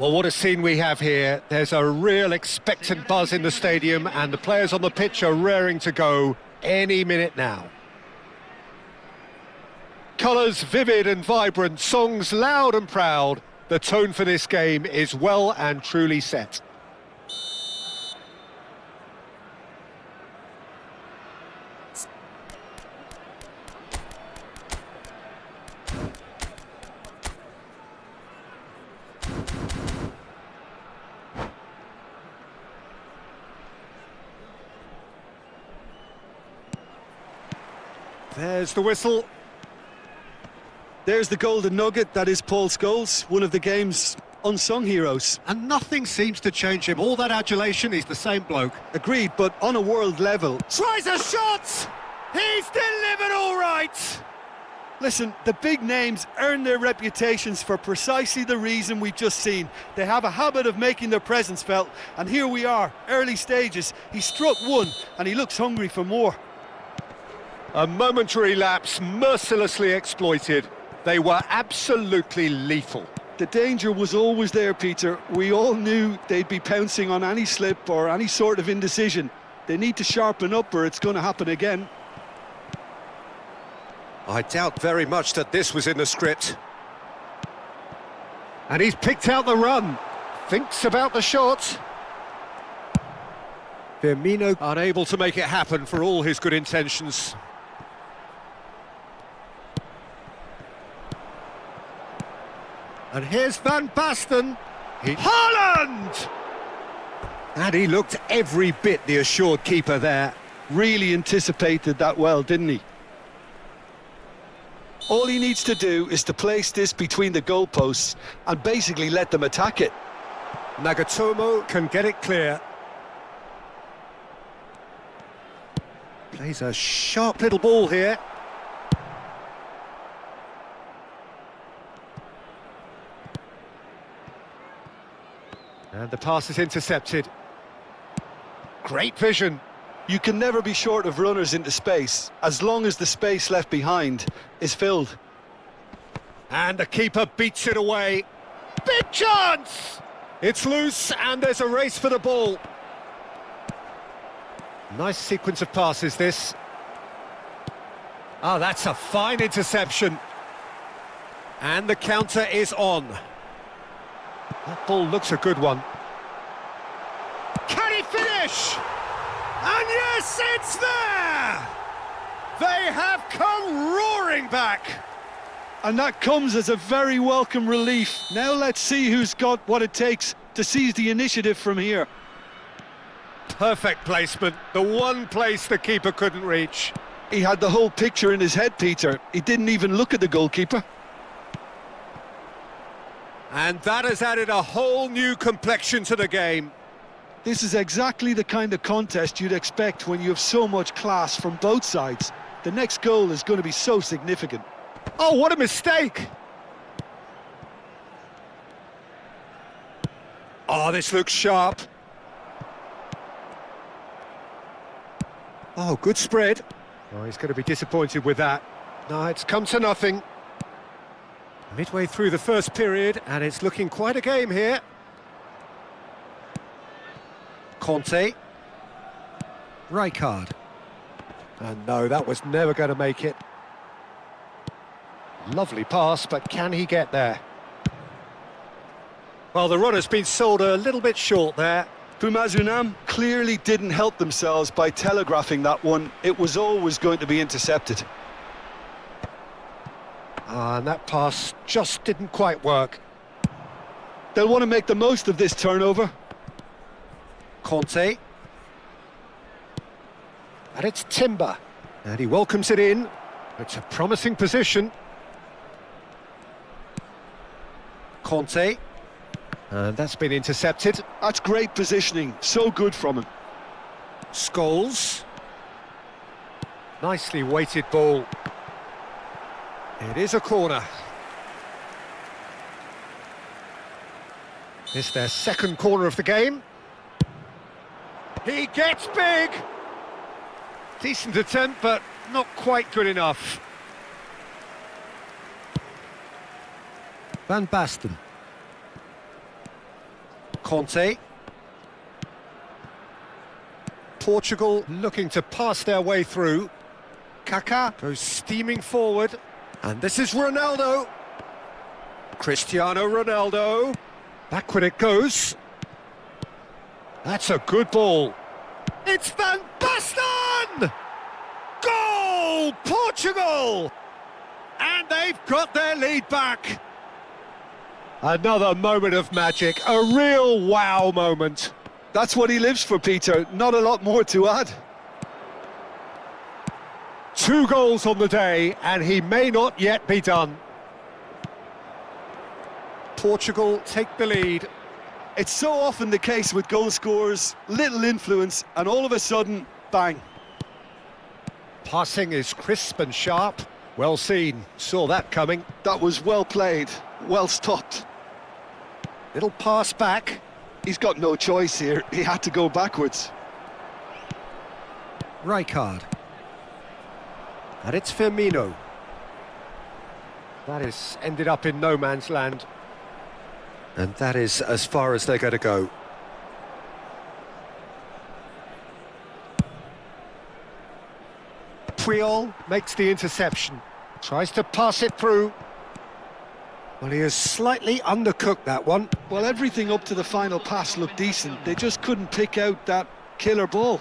Well, what a scene we have here. There's a real expectant buzz in the stadium, and the players on the pitch are raring to go any minute now. Colours vivid and vibrant, songs loud and proud. The tone for this game is well and truly set. There's the whistle. There's the golden nugget, that is Paul Scholes, one of the game's unsung heroes. And nothing seems to change him. All that adulation, he's the same bloke. Agreed, but on a world level. Tries a shot! He's delivered all right! Listen, the big names earn their reputations for precisely the reason we've just seen. They have a habit of making their presence felt, and here we are, early stages. He struck one, and he looks hungry for more. A momentary lapse, mercilessly exploited. They were absolutely lethal. The danger was always there, Peter. We all knew they'd be pouncing on any slip or any sort of indecision. They need to sharpen up or it's going to happen again. I doubt very much that this was in the script. And he's picked out the run. Thinks about the shot. Firmino unable to make it happen for all his good intentions. And here's Van Basten. Haaland! And he looked every bit the assured keeper there. Really anticipated that well, didn't he? All he needs to do is to place this between the goalposts and basically let them attack it. Nagatomo can get it clear. Plays a sharp little ball here. And the pass is intercepted. Great vision. You can never be short of runners into space, as long as the space left behind is filled. And the keeper beats it away. Big chance! It's loose, and there's a race for the ball. Nice sequence of passes, this. Oh, that's a fine interception. And the counter is on. That ball looks a good one. Can he finish? And yes, it's there! They have come roaring back. And that comes as a very welcome relief. Now let's see who's got what it takes to seize the initiative from here. Perfect placement, the one place the keeper couldn't reach. He had the whole picture in his head, Peter. He didn't even look at the goalkeeper. And that has added a whole new complexion to the game. This is exactly the kind of contest you'd expect when you have so much class from both sides. The next goal is going to be so significant. Oh, what a mistake! Oh, this looks sharp. Oh, good spread. Oh, he's going to be disappointed with that. No, it's come to nothing. Midway through the first period, and it's looking quite a game here. Conte. Rijkaard. And no, that was never going to make it. Lovely pass, but can he get there? Well, the runner's been sold a little bit short there. Pumazunam clearly didn't help themselves by telegraphing that one. It was always going to be intercepted. And that pass just didn't quite work. They'll want to make the most of this turnover. Conte. And it's Timber. And he welcomes it in. It's a promising position. Conte. And that's been intercepted. That's great positioning. So good from him. Scholes. Nicely weighted ball. It is a corner. It's their second corner of the game. He gets big! Decent attempt, but not quite good enough. Van Basten. Conte. Portugal looking to pass their way through. Kaká goes steaming forward. And this is Ronaldo. Cristiano Ronaldo. Backward it goes. That's a good ball. It's Van Basten! Goal! Portugal! And they've got their lead back. Another moment of magic, a real wow moment. That's what he lives for, Peter. Not a lot more to add. 2 goals on the day, and he may not yet be done. Portugal take the lead. It's so often the case with goal scorers, little influence, and all of a sudden, bang. Passing is crisp and sharp. Well seen, saw that coming. That was well played, well stopped. Little pass back. He's got no choice here, he had to go backwards. Rijkaard. And it's Firmino. That is ended up in no man's land. And that is as far as they're going to go. Puyol makes the interception. Tries to pass it through. Well, he has slightly undercooked that one. Well, everything up to the final pass looked decent. They just couldn't pick out that killer ball.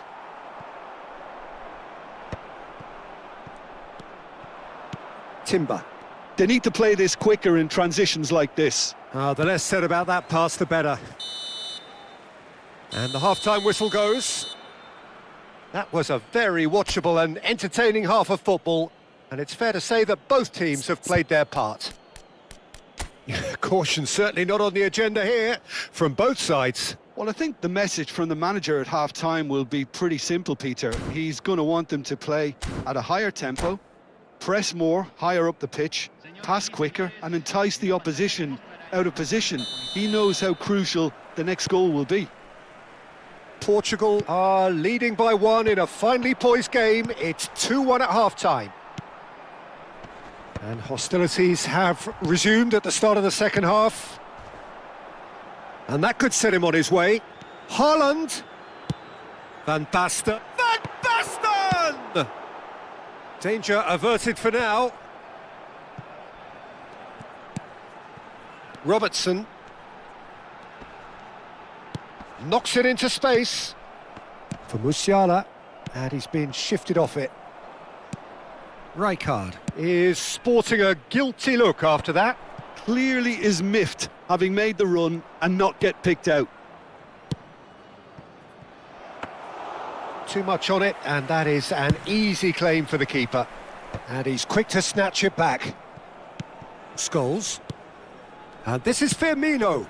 Timber. They need to play this quicker in transitions like this. The less said about that pass, the better. And the half-time whistle goes. That was a very watchable and entertaining half of football, and it's fair to say that both teams have played their part. Caution certainly not on the agenda here, from both sides. Well, I think the message from the manager at half-time will be pretty simple, Peter. He's going to want them to play at a higher tempo, press more, higher up the pitch, pass quicker, and entice the opposition out of position. He knows how crucial the next goal will be. Portugal are leading by 1 in a finely poised game. It's 2-1 at half-time. And hostilities have resumed at the start of the second half. And that could set him on his way. Haaland. Van Basten. Van Basten! Danger averted for now. Robertson. Knocks it into space. For Musiala. And he's been shifted off it. Rijkaard is sporting a guilty look after that. Clearly is miffed, having made the run and not get picked out. Too much on it, and that is an easy claim for the keeper. And he's quick to snatch it back. Scholes. And this is Firmino.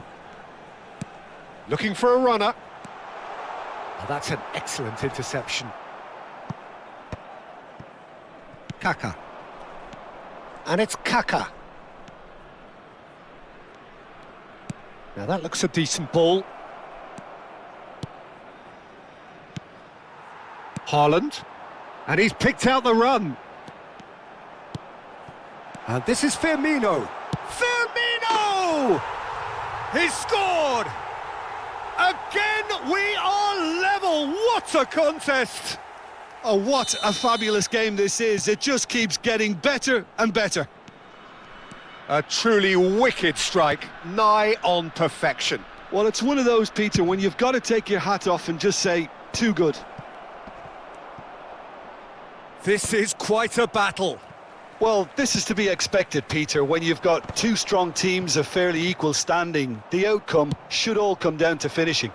Looking for a runner. Oh, that's an excellent interception. Kaká. And it's Kaká. Now that looks a decent ball. Haaland. And he's picked out the run. And this is Firmino. Firmino! He's scored! Again, we are level. What a contest! Oh, what a fabulous game this is. It just keeps getting better and better. A truly wicked strike, nigh on perfection. Well, it's one of those, Peter, when you've got to take your hat off and just say, too good. This is quite a battle. Well, this is to be expected, Peter. When you've got two strong teams of fairly equal standing, the outcome should all come down to finishing.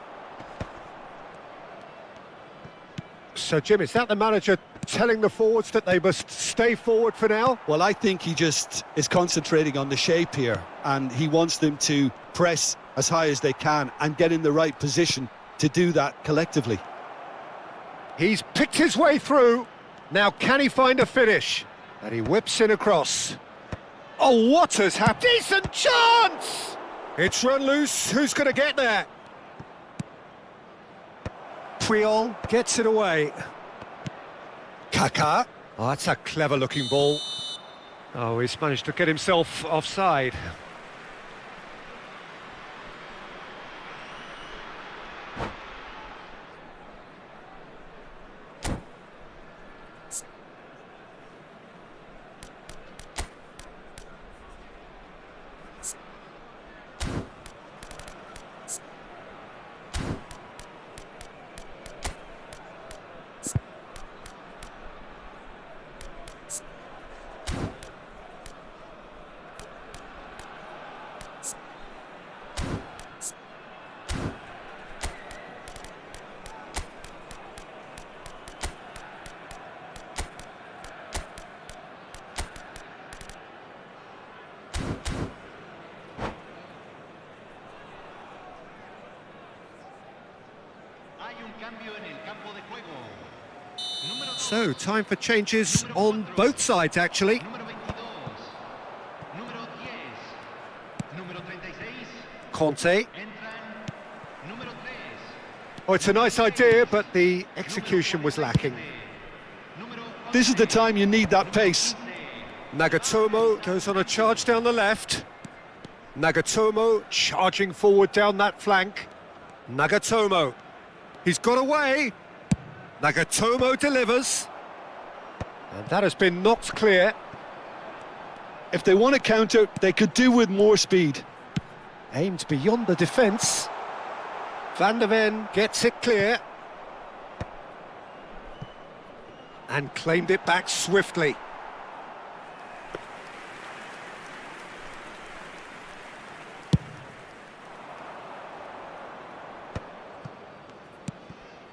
So, Jim, is that the manager telling the forwards that they must stay forward for now? Well, I think he just is concentrating on the shape here, and he wants them to press as high as they can and get in the right position to do that collectively. He's picked his way through. Now, can he find a finish? And he whips in across. Oh, what has happened? Decent chance! It's run loose. Who's going to get there? Puyol gets it away. Kaká. Oh, that's a clever-looking ball. Oh, he's managed to get himself offside. So, time for changes on both sides, actually. Conte. Oh, it's a nice idea, but the execution was lacking. This is the time you need that pace. Nagatomo goes on a charge down the left. Nagatomo charging forward down that flank. Nagatomo. He's got away. Nagatomo delivers. And that has been knocked clear. If they want to counter, they could do with more speed. Aimed beyond the defence. Van der Ven gets it clear. And claimed it back swiftly.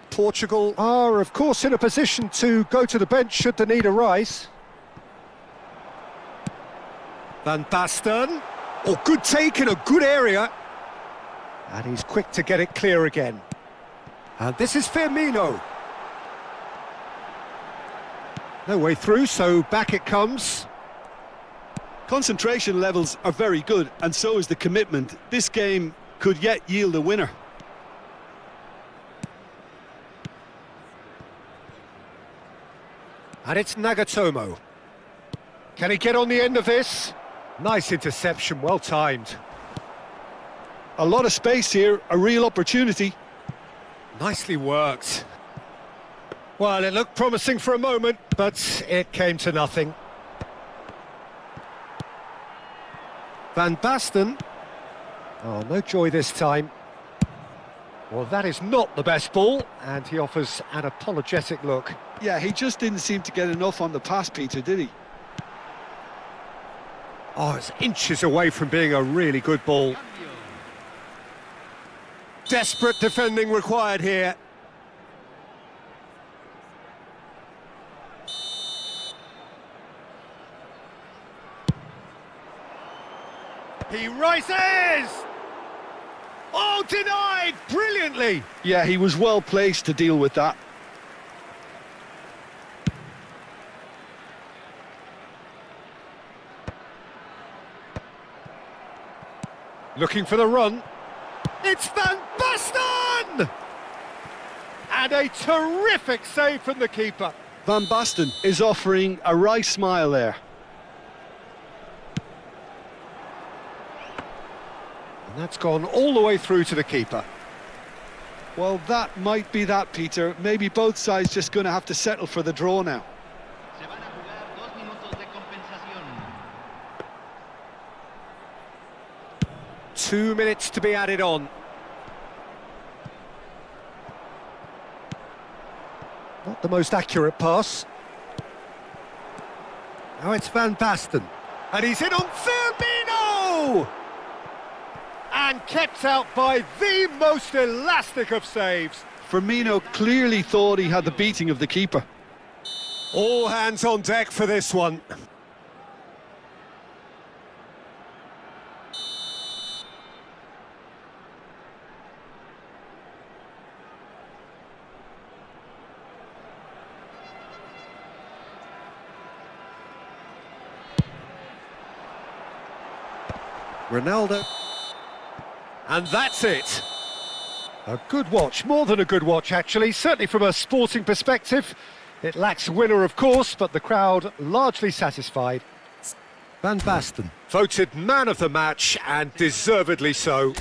Portugal are, of course, in a position to go to the bench should the need arise. Van Basten. Oh, good take in a good area. And he's quick to get it clear again. And this is Firmino. No way through, so back it comes. Concentration levels are very good, and so is the commitment. This game could yet yield a winner. And it's Nagatomo. Can he get on the end of this? Nice interception, well timed. A lot of space here, a real opportunity. Nicely worked. Well, it looked promising for a moment, but it came to nothing. Van Basten. Oh, no joy this time. Well, that is not the best ball, and he offers an apologetic look. Yeah, he just didn't seem to get enough on the pass, Peter, did he? Oh, it's inches away from being a really good ball. Desperate defending required here. He rises! Oh, denied! Brilliantly! Yeah, he was well placed to deal with that. Looking for the run. It's Van Basten! And a terrific save from the keeper. Van Basten is offering a wry smile there. And that's gone all the way through to the keeper. Well, that might be that, Peter. Maybe both sides just going to have to settle for the draw now. 2 minutes to be added on. Not the most accurate pass. Now it's Van Basten. And he's in on Firmino! And kept out by the most elastic of saves. Firmino clearly thought he had the beating of the keeper. All hands on deck for this one. Ronaldo. And that's it. A good watch, more than a good watch actually, certainly from a sporting perspective. It lacks winner of course, but the crowd largely satisfied. Van Basten, voted man of the match and deservedly so.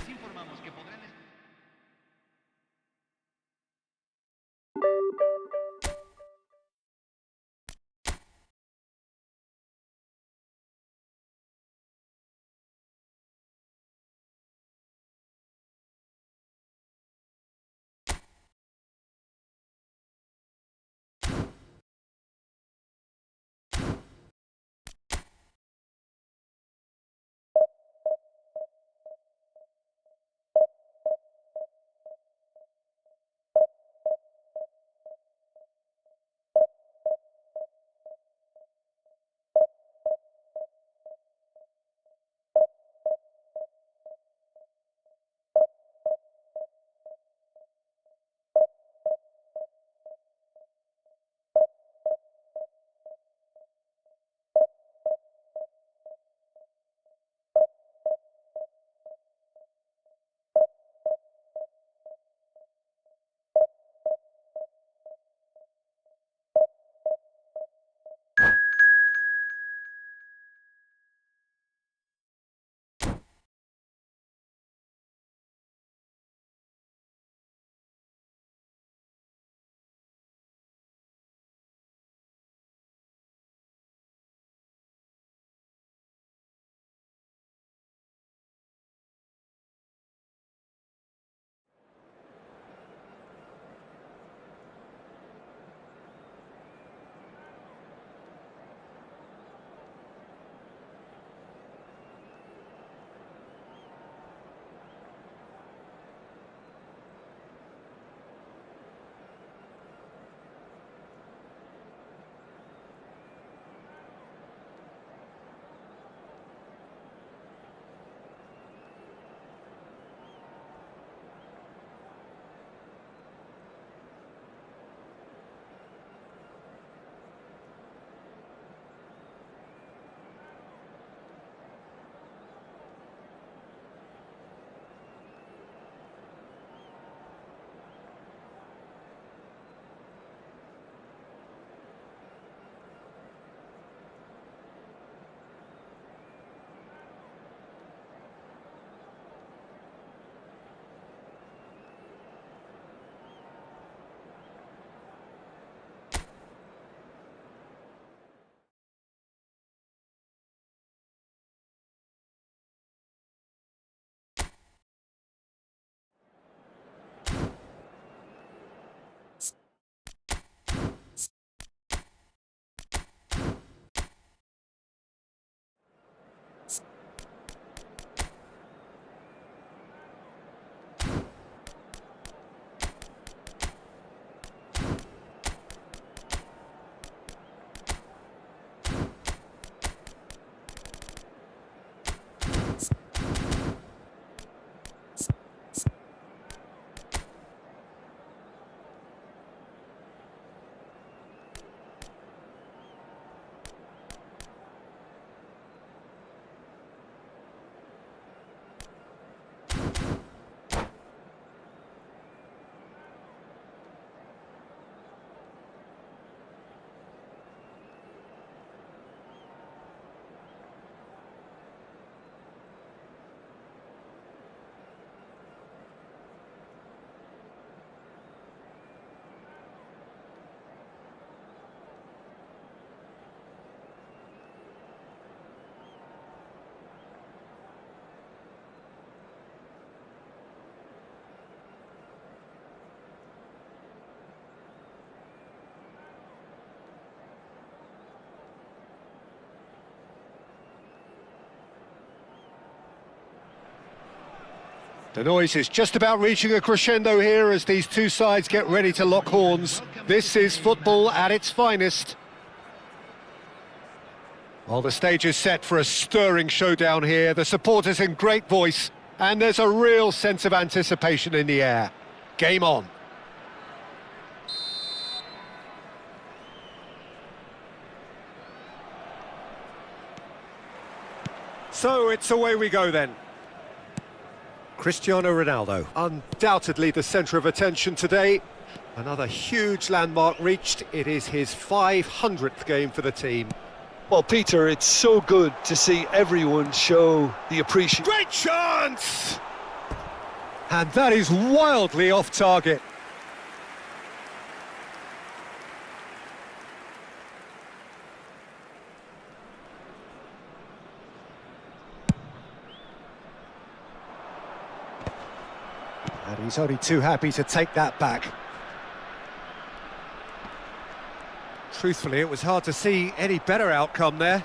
The noise is just about reaching a crescendo here as these two sides get ready to lock horns. This is football at its finest. Well, the stage is set for a stirring showdown here. The supporters in great voice, and there's a real sense of anticipation in the air. Game on. So it's away we go then. Cristiano Ronaldo, undoubtedly the centre of attention today. Another huge landmark reached. It is his 500th game for the team. Well, Peter, it's so good to see everyone show the appreciation. Great chance! And that is wildly off target. And he's only too happy to take that back. Truthfully, it was hard to see any better outcome there.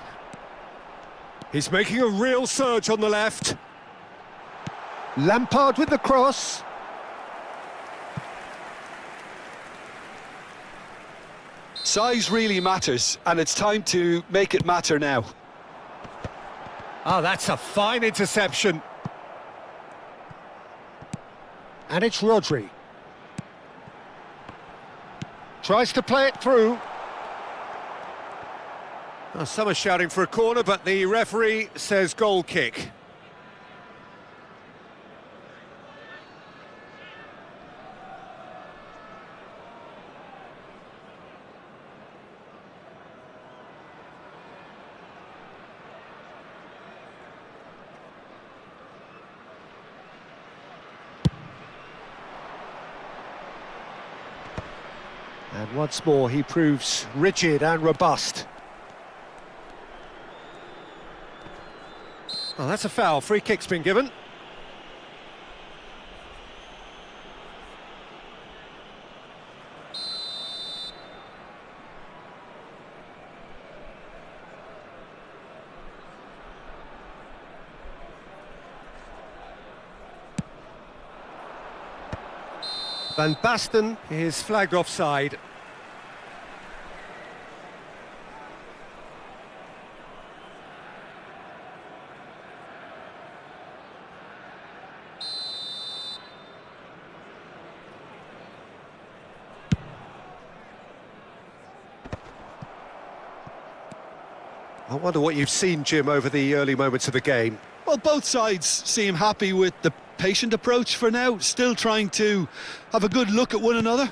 He's making a real surge on the left. Lampard with the cross. Size really matters, and it's time to make it matter now. Oh, that's a fine interception. And it's Rodri. Tries to play it through. Oh, some are shouting for a corner, but the referee says goal kick. And once more he proves rigid and robust. Oh, that's a foul. Free kick's been given. Van Basten is flagged offside. I wonder what you've seen, Jim, over the early moments of the game. Well, both sides seem happy with the patient approach for now, still trying to have a good look at one another.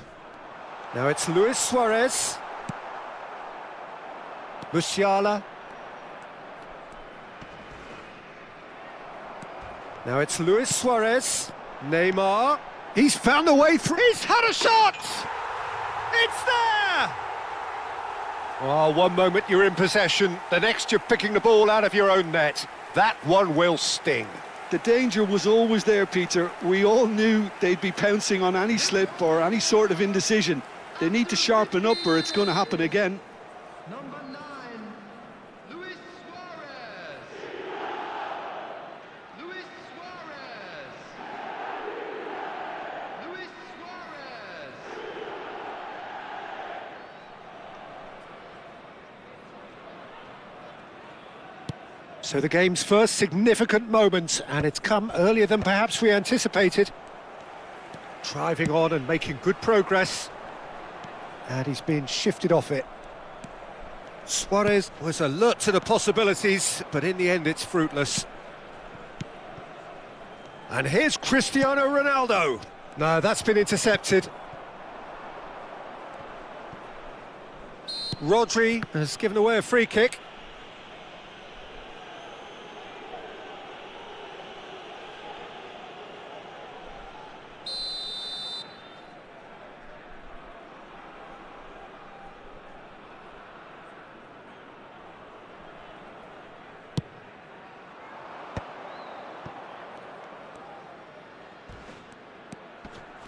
Now it's Luis Suarez. Musiala. Now it's Luis Suarez. Neymar. He's found a way through. He's had a shot! It's there! Oh, one moment you're in possession, the next you're picking the ball out of your own net. That one will sting. The danger was always there, Peter. We all knew they'd be pouncing on any slip or any sort of indecision. They need to sharpen up or it's going to happen again. Number 9, Luis Suarez. Luis Suarez. Luis Suarez. So the game's first significant moment, and it's come earlier than perhaps we anticipated. Driving on and making good progress. And he's been shifted off it. Suarez was alert to the possibilities, but in the end it's fruitless. And here's Cristiano Ronaldo. No, that's been intercepted. Rodri has given away a free kick.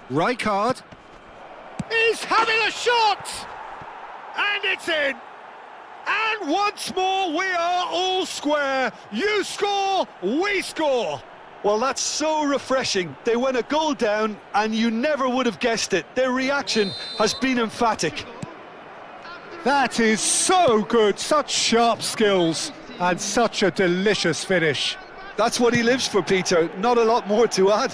Rijkaard. He's having a shot! And it's in! And once more we are all square. You score, we score. Well, that's so refreshing. They went a goal down and you never would have guessed it. Their reaction has been emphatic. That is so good, such sharp skills and such a delicious finish. That's what he lives for, Peter. Not a lot more to add.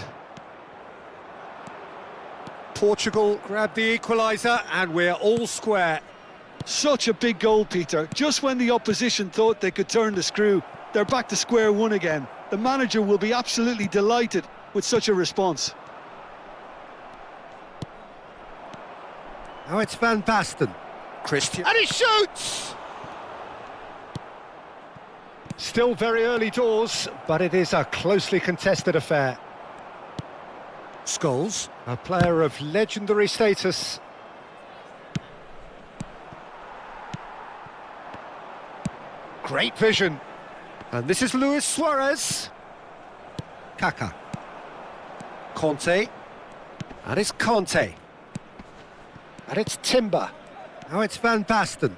Portugal grabbed the equaliser and we're all square. Such a big goal, Peter. Just when the opposition thought they could turn the screw, they're back to square one again. The manager will be absolutely delighted with such a response. Now it's Van Basten. Christian. And he shoots! Still very early doors, but it is a closely contested affair. Scholes, a player of legendary status. Great vision. And this is Luis Suarez. Kaká. Conte. And it's Conte. And it's Timber. Now it's Van Basten.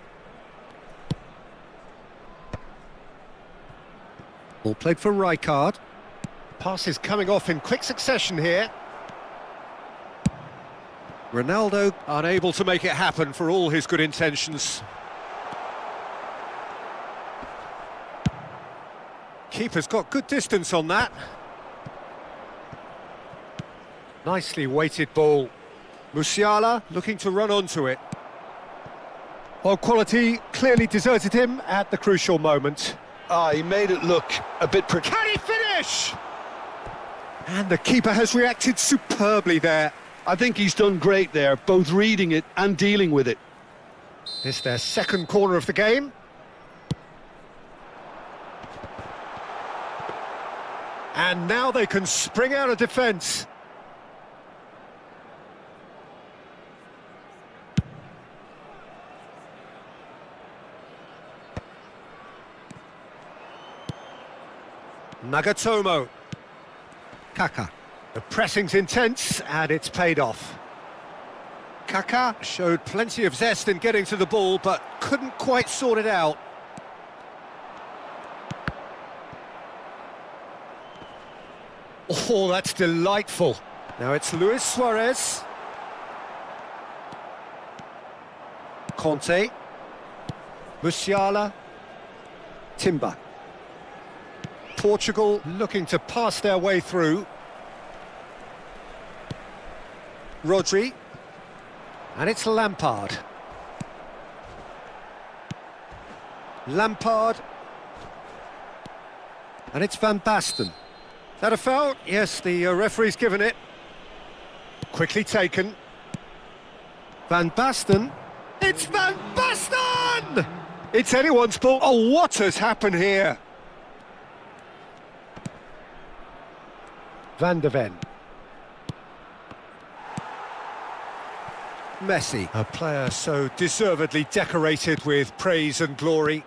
Ball played for Rijkaard. Passes coming off in quick succession here. Ronaldo unable to make it happen for all his good intentions. Keeper's got good distance on that. Nicely weighted ball. Musiala looking to run onto it. Well, quality clearly deserted him at the crucial moment. He made it look a bit precarious. Can he finish? And the keeper has reacted superbly there. I think he's done great there, both reading it and dealing with it. It's their second corner of the game. And now they can spring out of defence. Nagatomo. Kaká. The pressing's intense and it's paid off. Kaká showed plenty of zest in getting to the ball but couldn't quite sort it out. Oh, that's delightful. Now it's Luis Suarez. Conte. Musiala. Timber. Portugal looking to pass their way through. Rodri. And it's Lampard. Lampard. And it's Van Basten. Is that a foul? Yes, the referee's given it. Quickly taken. Van Basten. It's Van Basten! It's anyone's ball. Oh, what has happened here? Van de Ven. Messi, a player so deservedly decorated with praise and glory.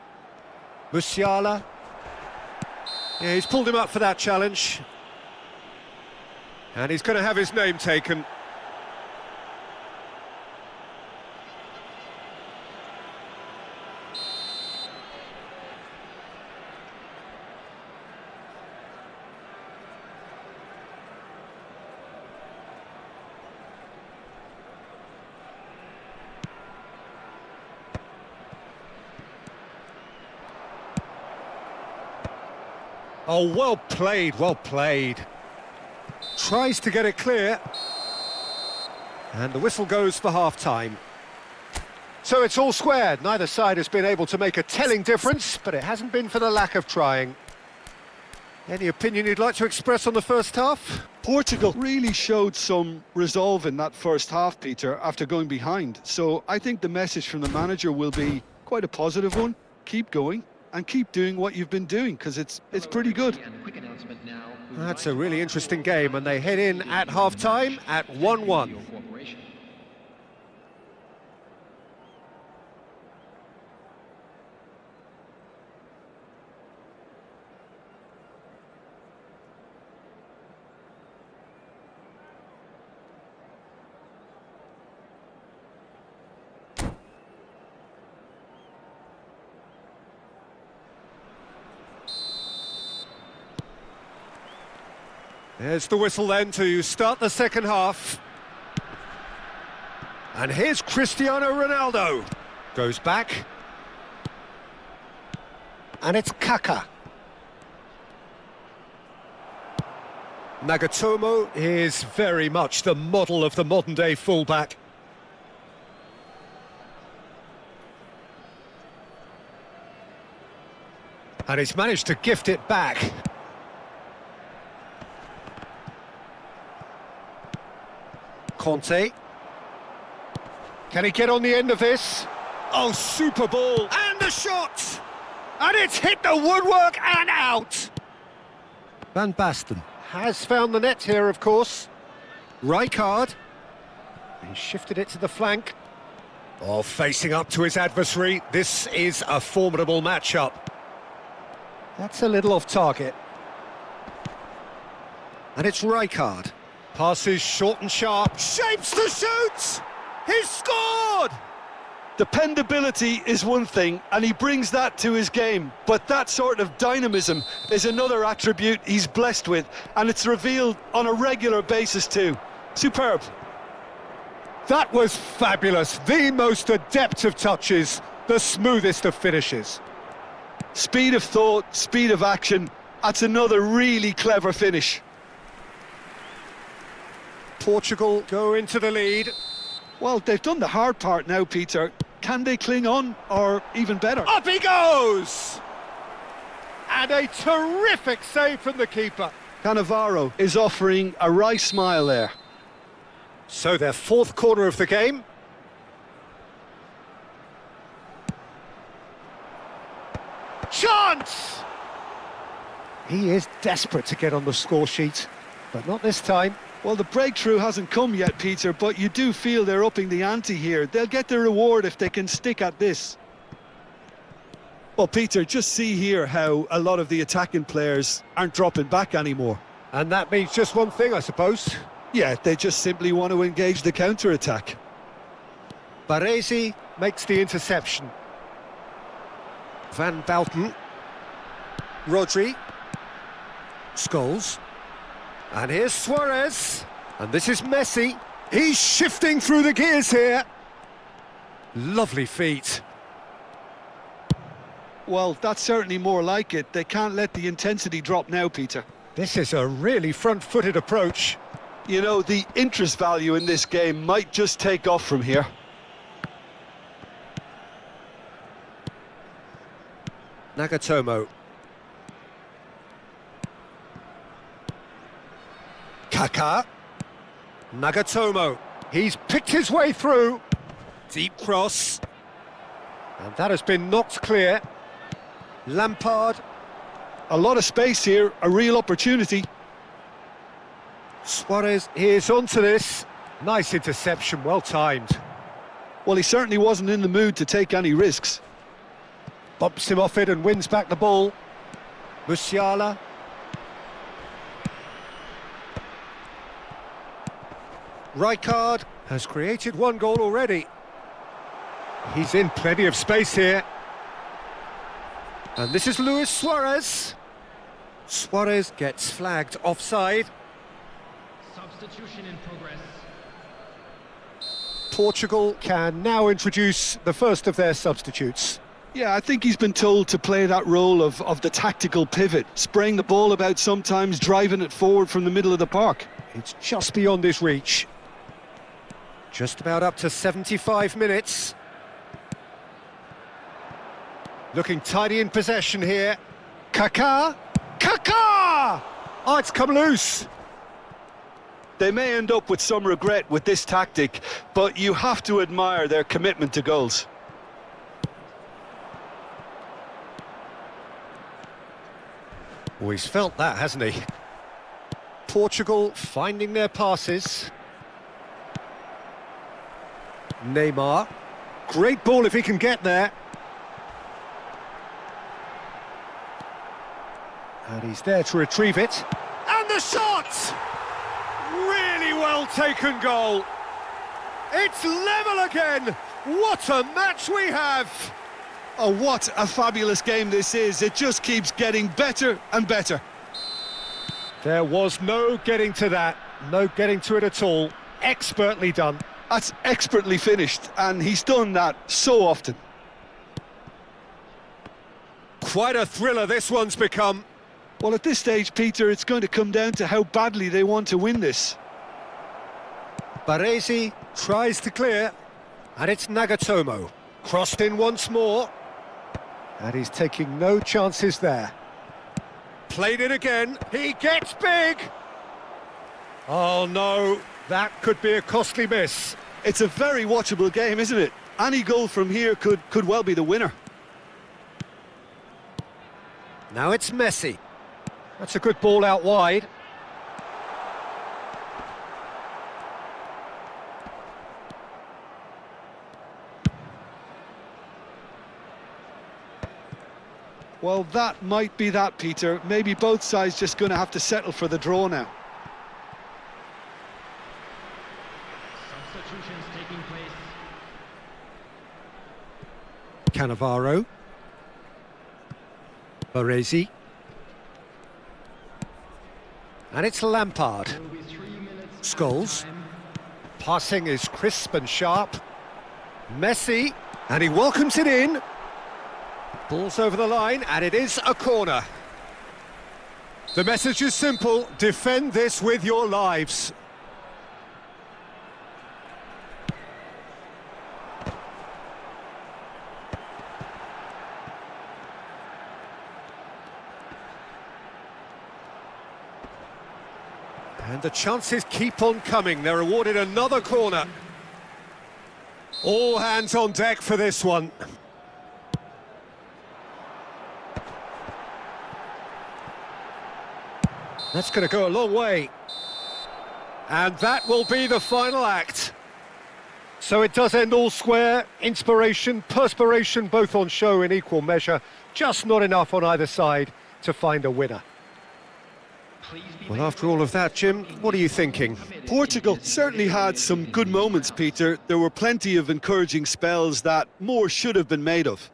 Musiala. Yeah, he's pulled him up for that challenge. And he's going to have his name taken. Oh, well played, well played. Tries to get it clear. And the whistle goes for half-time. So it's all squared. Neither side has been able to make a telling difference, but it hasn't been for the lack of trying. Any opinion you'd like to express on the first half? Portugal really showed some resolve in that first half, Peter, after going behind. So I think the message from the manager will be quite a positive one. Keep going and keep doing what you've been doing, because it's pretty good. That's a really interesting game, and they head in at half-time at 1-1. There's the whistle then to start the second half. And here's Cristiano Ronaldo. Goes back. And it's Kaká. Nagatomo is very much the model of the modern-day fullback. And he's managed to gift it back. Conte. Can he get on the end of this? Oh, super ball. And the shot! And it's hit the woodwork and out! Van Basten has found the net here, of course. Rijkaard. He shifted it to the flank. Oh, facing up to his adversary. This is a formidable matchup. That's a little off target. And it's Rijkaard. Passes short and sharp. Shapes to shoot! He's scored! Dependability is one thing, and he brings that to his game. But that sort of dynamism is another attribute he's blessed with, and it's revealed on a regular basis too. Superb. That was fabulous. The most adept of touches, the smoothest of finishes. Speed of thought, speed of action. That's another really clever finish. Portugal go into the lead. Well, they've done the hard part now, Peter. Can they cling on, or even better? Up he goes! And a terrific save from the keeper. Cannavaro is offering a wry smile there. So their fourth corner of the game. Chance! He is desperate to get on the score sheet, but not this time. Well, the breakthrough hasn't come yet, Peter, but you do feel they're upping the ante here. They'll get their reward if they can stick at this. Well, Peter, just see here how a lot of the attacking players aren't dropping back anymore. And that means just one thing, I suppose. Yeah, they just simply want to engage the counter-attack. Baresi makes the interception. Van Basten. Rodri. Scholes. And here's Suarez. And this is Messi. He's shifting through the gears here. Lovely feet. Well, that's certainly more like it. They can't let the intensity drop now, Peter. This is a really front-footed approach. You know, the interest value in this game might just take off from here. Nagatomo. Kaká. Nagatomo. He's picked his way through. Deep cross. And that has been knocked clear. Lampard. A lot of space here, a real opportunity. Suarez is onto this. Nice interception, well timed. Well, he certainly wasn't in the mood to take any risks. Bumps him off it and wins back the ball. Musiala. Rijkaard has created one goal already. He's in plenty of space here. And this is Luis Suarez. Suarez gets flagged offside. Substitution in progress. Portugal can now introduce the first of their substitutes. Yeah, I think he's been told to play that role of the tactical pivot, spraying the ball about sometimes, driving it forward from the middle of the park. It's just beyond his reach. Just about up to 75 minutes. Looking tidy in possession here. Kaká! Kaká! Oh, it's come loose. They may end up with some regret with this tactic, but you have to admire their commitment to goals. Oh, he's felt that, hasn't he? Portugal finding their passes. Neymar. Great ball if he can get there. And he's there to retrieve it. And the shot! Really well taken goal. It's level again. What a match we have. Oh, what a fabulous game this is. It just keeps getting better and better. There was no getting to that, no getting to it at all. Expertly done. That's expertly finished, and he's done that so often. Quite a thriller this one's become. Well, at this stage, Peter, it's going to come down to how badly they want to win this. Baresi tries to clear, and it's Nagatomo. Crossed in once more, and he's taking no chances there. Played it again, he gets big! Oh no, that could be a costly miss. It's a very watchable game, isn't it? Any goal from here could well be the winner. Now it's Messi. That's a good ball out wide. Well, that might be that, Peter. Maybe both sides just going to have to settle for the draw now. Substitutions taking place. Cannavaro. Baresi. And it's Lampard. There will be 3 minutes. Scholes. time. Passing is crisp and sharp. Messi, and he welcomes it in. Ball's over the line, and it is a corner. The message is simple: defend this with your lives. And the chances keep on coming. They're awarded another corner. All hands on deck for this one. That's going to go a long way. And that will be the final act. So it does end all square. Inspiration, perspiration, both on show in equal measure. Just not enough on either side to find a winner. Well, after all of that, Jim, what are you thinking? Portugal certainly had some good moments, Peter. There were plenty of encouraging spells that more should have been made of.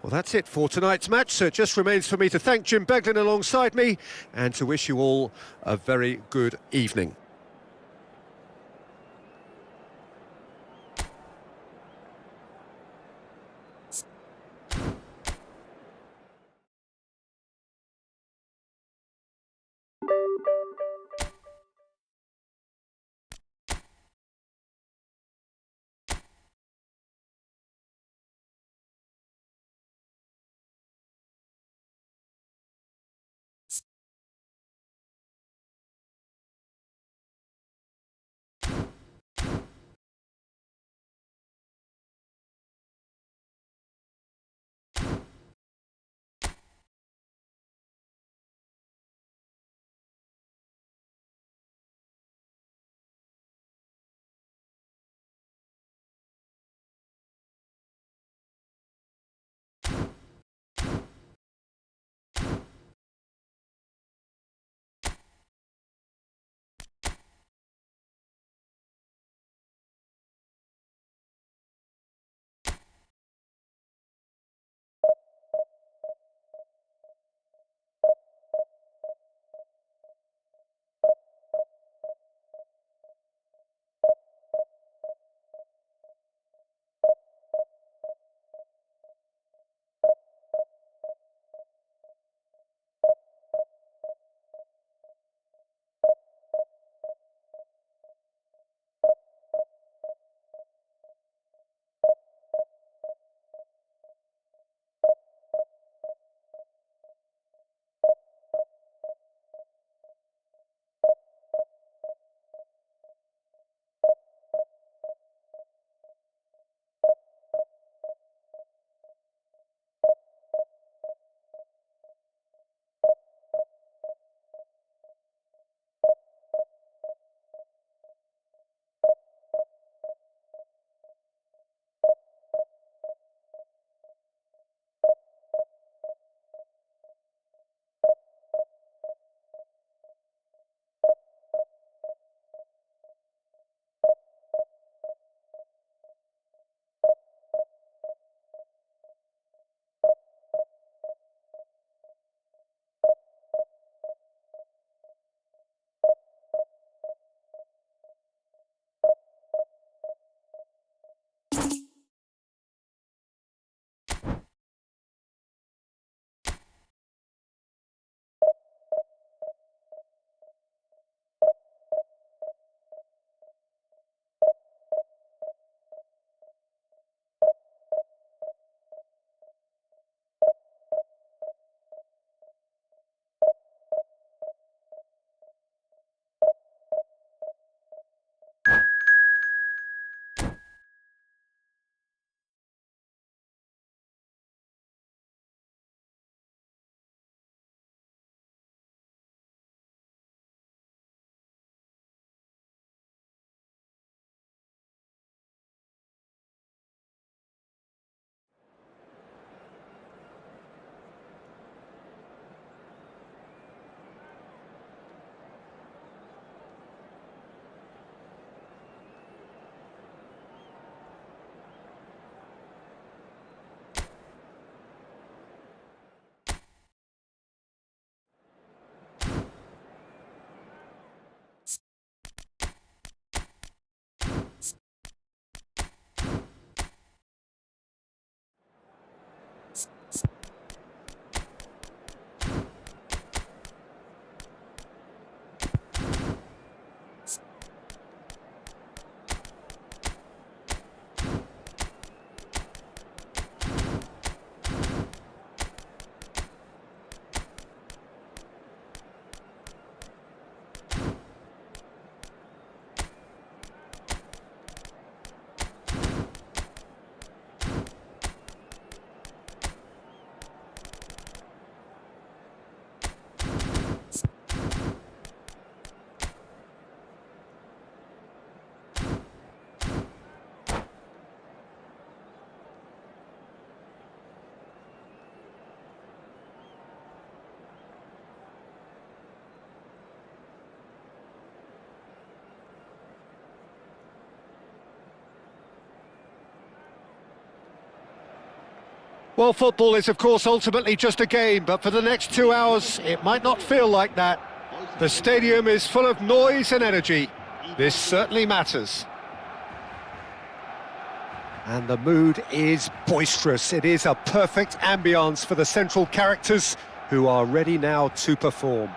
Well, that's it for tonight's match, so it just remains for me to thank Jim Beglin alongside me and to wish you all a very good evening. Well, football is, of course, ultimately just a game, but for the next 2 hours, it might not feel like that. The stadium is full of noise and energy. This certainly matters. And the mood is boisterous. It is a perfect ambience for the central characters who are ready now to perform.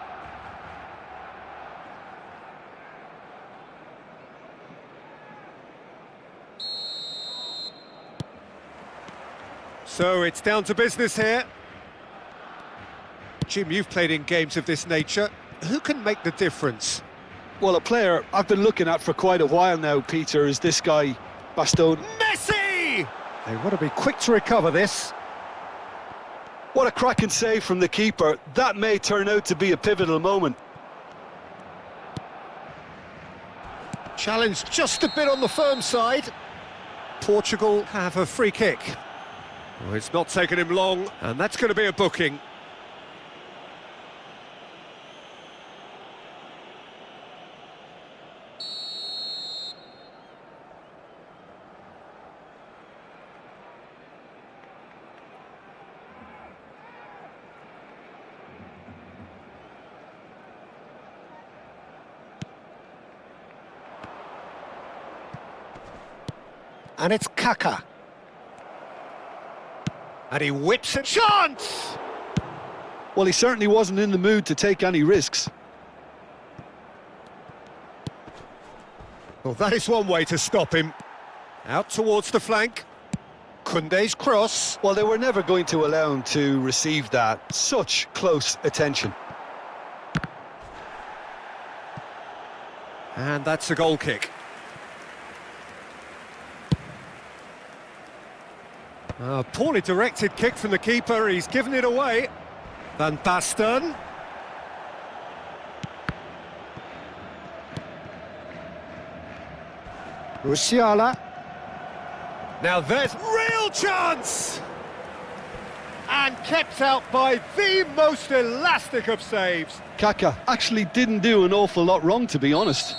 So it's down to business here. Jim, you've played in games of this nature. Who can make the difference? Well, a player I've been looking at for quite a while now, Peter, is this guy, Bastone. Messi! They want to be quick to recover this. What a cracking save from the keeper. That may turn out to be a pivotal moment. Challenge just a bit on the firm side. Portugal have a free kick. Well, it's not taken him long, and that's going to be a booking. And it's Kaká. And he whips it. Chance! Well, he certainly wasn't in the mood to take any risks. Well, that is one way to stop him. Out towards the flank. Koundé's cross. Well, they were never going to allow him to receive that. Such close attention. And that's a goal kick. A poorly directed kick from the keeper, he's given it away. Van Basten. Musiala. Now there's real chance! And kept out by the most elastic of saves. Kaká actually didn't do an awful lot wrong, to be honest.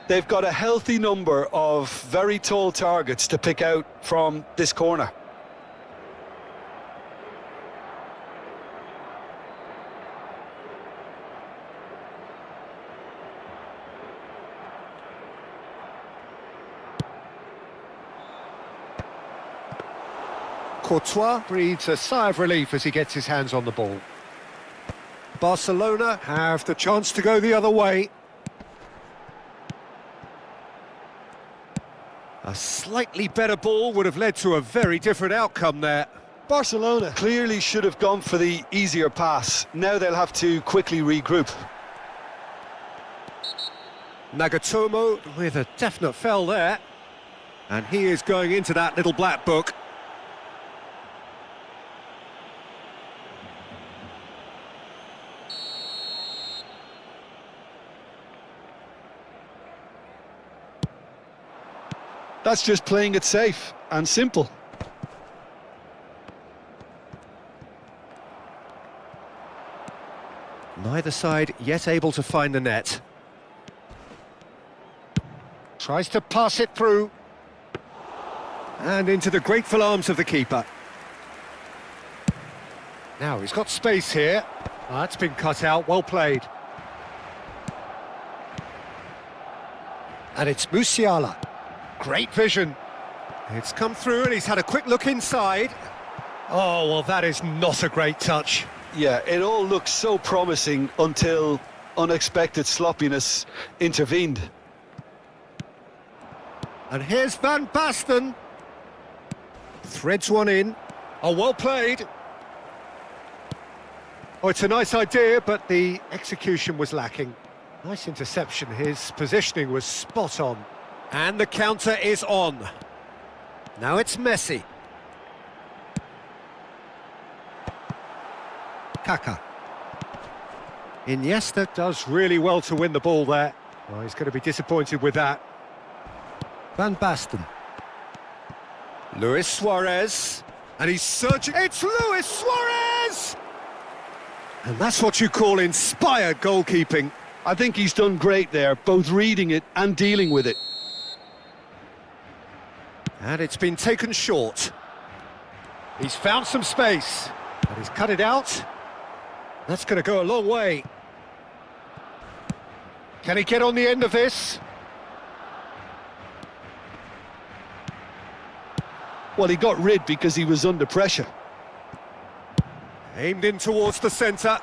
They've got a healthy number of very tall targets to pick out from this corner. Courtois breathes a sigh of relief as he gets his hands on the ball. Barcelona have the chance to go the other way. A slightly better ball would have led to a very different outcome there. Barcelona clearly should have gone for the easier pass. Now they'll have to quickly regroup. Nagatomo with a definite foul there. And he is going into that little black book. That's just playing it safe and simple. Neither side yet able to find the net. Tries to pass it through. And into the grateful arms of the keeper. Now he's got space here. That's been cut out, well played. And it's Musiala. Great vision. It's come through and he's had a quick look inside. Oh, well, that is not a great touch. Yeah, it all looked so promising until unexpected sloppiness intervened. And here's Van Basten. Threads one in. Oh, well played. Oh, it's a nice idea, but the execution was lacking. Nice interception. His positioning was spot on. And the counter is on. Now it's Messi. Kaka. Iniesta does really well to win the ball there. Well, he's going to be disappointed with that. Van Basten. Luis Suarez. And he's searching. It's Luis Suarez! And that's what you call inspired goalkeeping. I think he's done great there, both reading it and dealing with it. And it's been taken short. He's found some space, but he's cut it out. That's going to go a long way. Can he get on the end of this? Well, he got rid because he was under pressure. Aimed in towards the centre.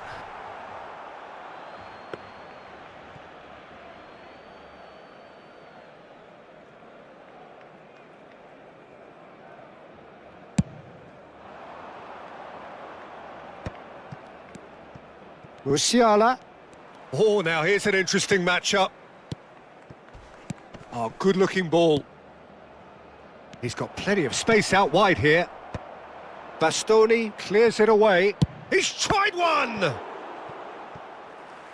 Musiala. Oh, now here's an interesting matchup. Oh, good-looking ball. He's got plenty of space out wide here. Bastoni clears it away. He's tried one!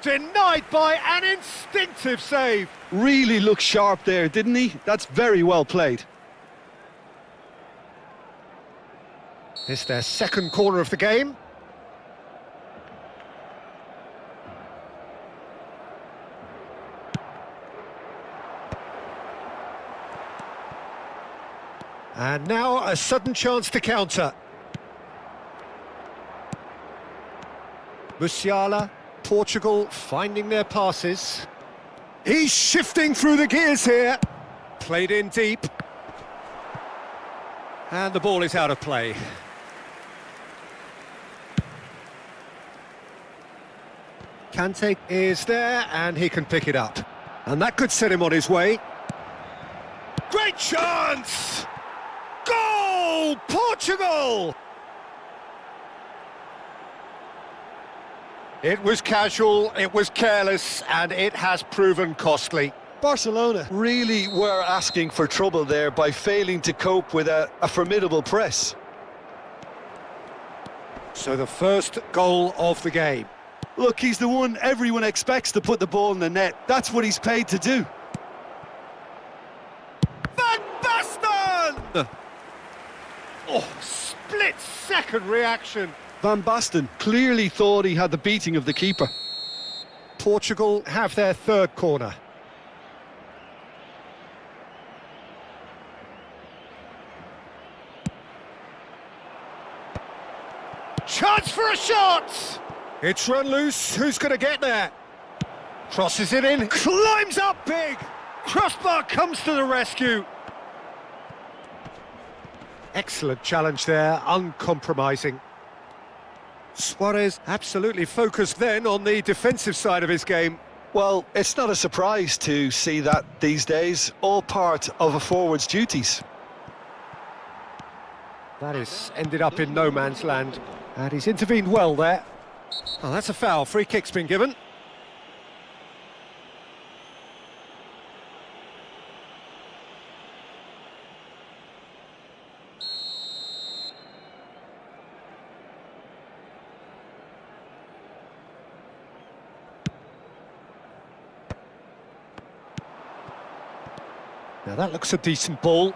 Denied by an instinctive save. Really looked sharp there, didn't he? That's very well played. It's their second corner of the game. And now a sudden chance to counter. Musiala, Portugal finding their passes. He's shifting through the gears here. Played in deep. And the ball is out of play. Kante is there and he can pick it up. And that could set him on his way. Great chance! Goal! Portugal! It was casual, it was careless, and it has proven costly. Barcelona really were asking for trouble there by failing to cope with a formidable press. So the first goal of the game. Look, he's the one everyone expects to put the ball in the net. That's what he's paid to do. Van Basten! Oh, split-second reaction. Van Basten clearly thought he had the beating of the keeper. Portugal have their third corner. Chance for a shot! It's run loose, who's going to get there? Crosses it in, climbs up big! Crossbar comes to the rescue. Excellent challenge there, uncompromising. Suarez absolutely focused then on the defensive side of his game. Well, it's not a surprise to see that these days, all part of a forward's duties. That is ended up in no man's land, and he's intervened well there. Oh, that's a foul. Free kick's been given. Now that looks a decent ball.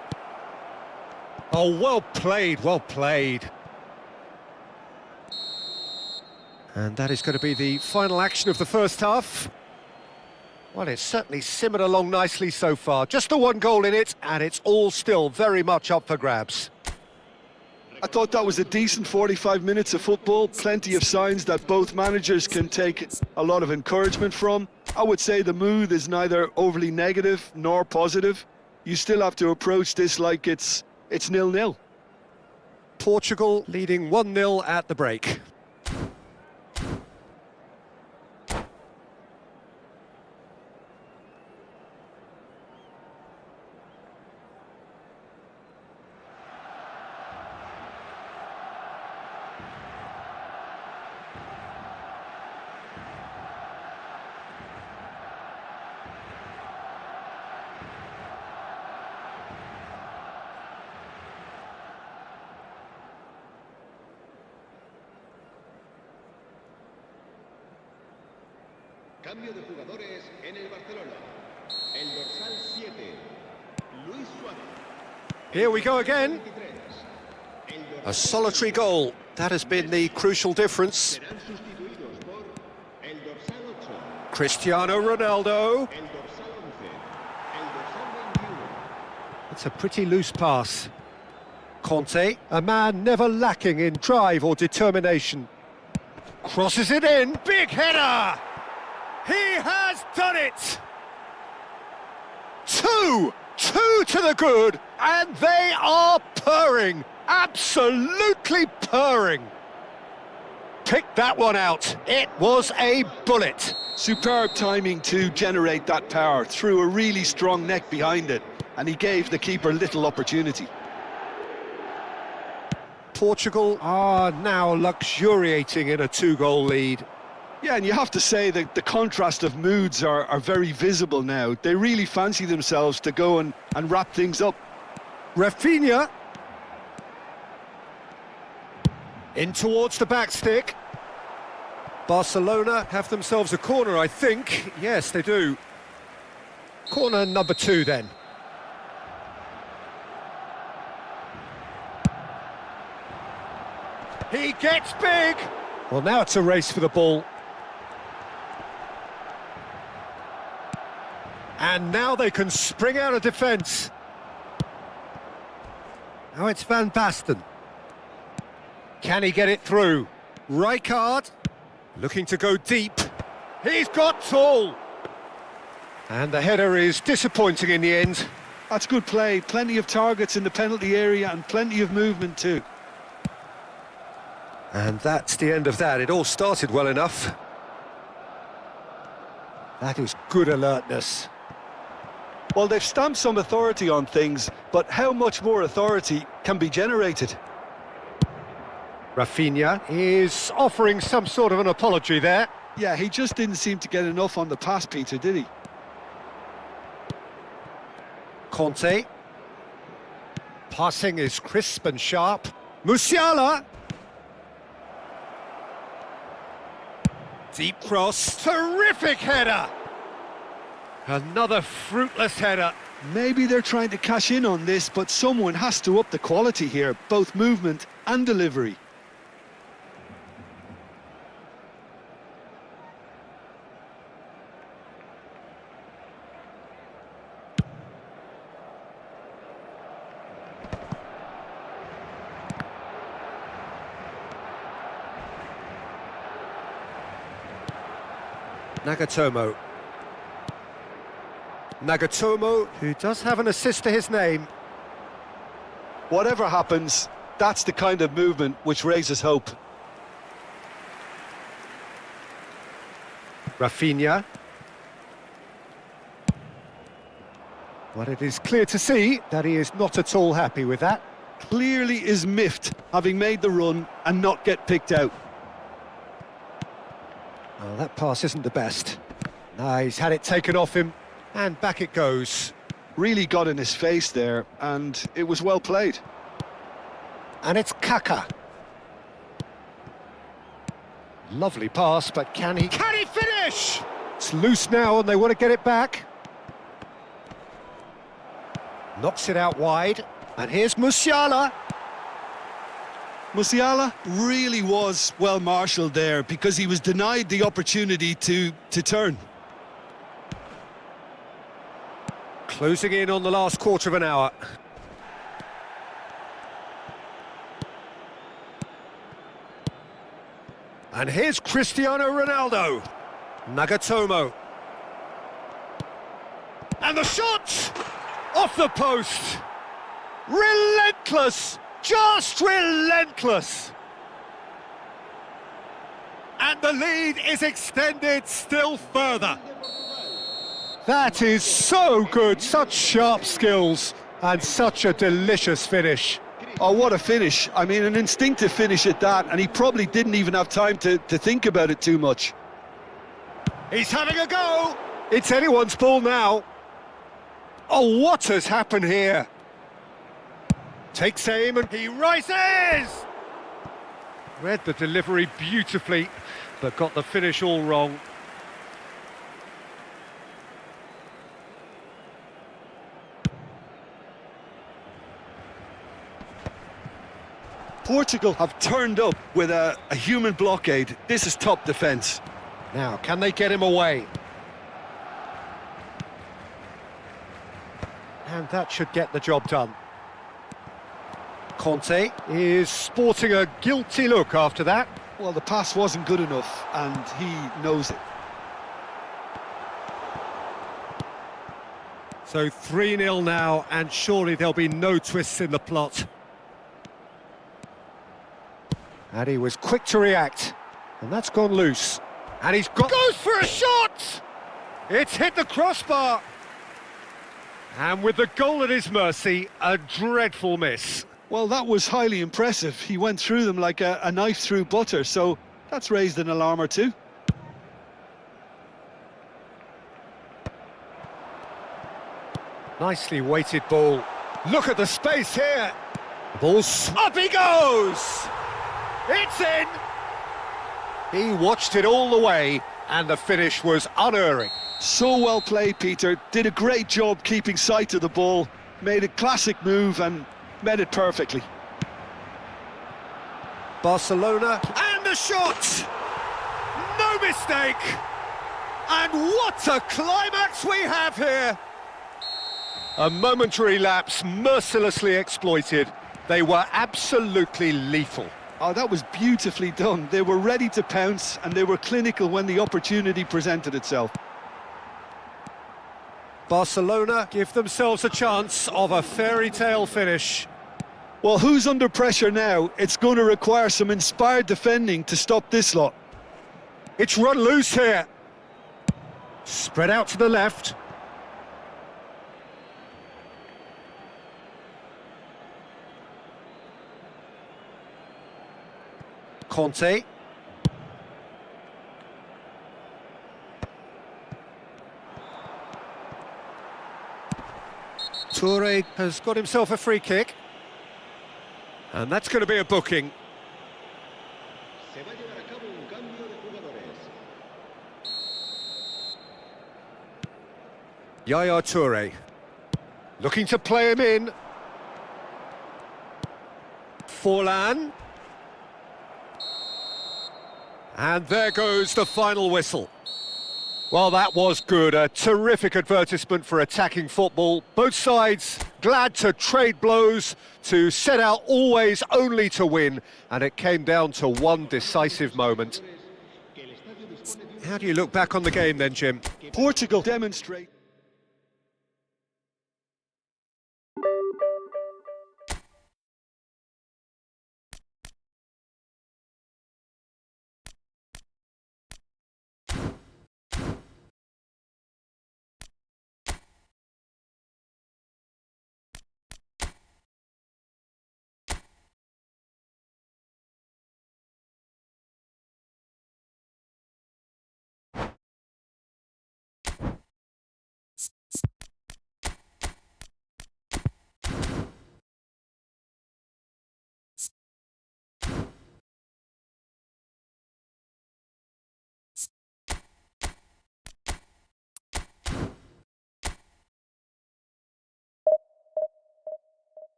Oh, well played, well played. And that is going to be the final action of the first half. Well, it's certainly simmered along nicely so far. Just the one goal in it, and it's all still very much up for grabs. I thought that was a decent 45 minutes of football. Plenty of signs that both managers can take a lot of encouragement from. I would say the mood is neither overly negative nor positive. You still have to approach this like it's 0-0. Portugal leading 1-0 at the break. Cambio de jugadores en el Barcelona. El dorsal 7, Luis Suárez. Here we go again. 23, el A dorsal solitary goal. That has been the crucial difference. serán sustituidos por el dorsal 8, Cristiano Ronaldo. el dorsal 11, el dorsal 21. It's a pretty loose pass. Conte, a man never lacking in drive or determination. Crosses it in. Big header! He has done it! Two to the good, and they are purring, absolutely purring. Pick that one out, it was a bullet. Superb timing to generate that power, threw a really strong neck behind it, and he gave the keeper little opportunity. Portugal are now luxuriating in a 2-goal lead. Yeah, and you have to say that the contrast of moods are very visible now. They really fancy themselves to go and wrap things up. Rafinha. In towards the back stick. Barcelona have themselves a corner, I think. Yes, they do. Corner number 2 then. He gets big! Well, now it's a race for the ball. And now they can spring out of defence. Now it's Van Basten. Can he get it through? Rijkaard, looking to go deep. He's got tall. And the header is disappointing in the end. That's good play, plenty of targets in the penalty area and plenty of movement too. And that's the end of that. It all started well enough. That is good alertness. Well, they've stamped some authority on things, but how much more authority can be generated? Rafinha is offering some sort of an apology there. Yeah, he just didn't seem to get enough on the pass, Peter, did he? Conte. Passing is crisp and sharp. Musiala. Deep cross. Terrific header. Another fruitless header. Maybe they're trying to cash in on this, but someone has to up the quality here, both movement and delivery. Nagatomo, who does have an assist to his name. Whatever happens, that's the kind of movement which raises hope. Rafinha. Well, it is clear to see that he is not at all happy with that. Clearly is miffed, having made the run and not get picked out. Oh, that pass isn't the best. No, he's had it taken off him, and back it goes. Really got in his face there, and it was well played. And it's Kaka. Lovely pass, but can he finish? It's loose now, and they want to get it back. Knocks it out wide, and here's Musiala. Musiala really was well marshalled there because he was denied the opportunity to turn. Closing in on the last quarter of an hour. And here's Cristiano Ronaldo. Nagatomo. And the shot! Off the post! Relentless! Just relentless! And the lead is extended still further. That is so good, such sharp skills, and such a delicious finish. Oh, what a finish. I mean, an instinctive finish at that, and he probably didn't even have time to think about it too much. He's having a go! It's anyone's ball now. Oh, what has happened here? Takes aim and he rises! Read the delivery beautifully, but got the finish all wrong. Portugal have turned up with a human blockade. This is top defence. Now, can they get him away? And that should get the job done. Conte is sporting a guilty look after that. Well, the pass wasn't good enough, and he knows it. So 3-0 now, and surely there'll be no twists in the plot. And he was quick to react, and that's gone loose. And he's got... Goes for a shot! It's hit the crossbar! And with the goal at his mercy, a dreadful miss. Well, that was highly impressive. He went through them like a knife through butter, so that's raised an alarm or two. Nicely weighted ball. Look at the space here. The ball's... Up he goes! It's in! He watched it all the way, and the finish was unerring. So well played, Peter. Did a great job keeping sight of the ball. Made a classic move and met it perfectly. Barcelona, and the shot! No mistake! And what a climax we have here! A momentary lapse mercilessly exploited. They were absolutely lethal. Oh, that was beautifully done. They were ready to pounce, and they were clinical when the opportunity presented itself. Barcelona give themselves a chance of a fairy tale finish. Well, who's under pressure now? It's going to require some inspired defending to stop this lot. It's run loose here. Spread out to the left. Conte. Toure has got himself a free kick. And that's going to be a booking. Se va a llevar a cabo un cambio de jugadores. Yaya Toure. Looking to play him in. Forlan. And there goes the final whistle. Well, that was good. A terrific advertisement for attacking football. Both sides glad to trade blows, to set out always only to win. And it came down to one decisive moment. How do you look back on the game then, Jim? Portugal demonstrate.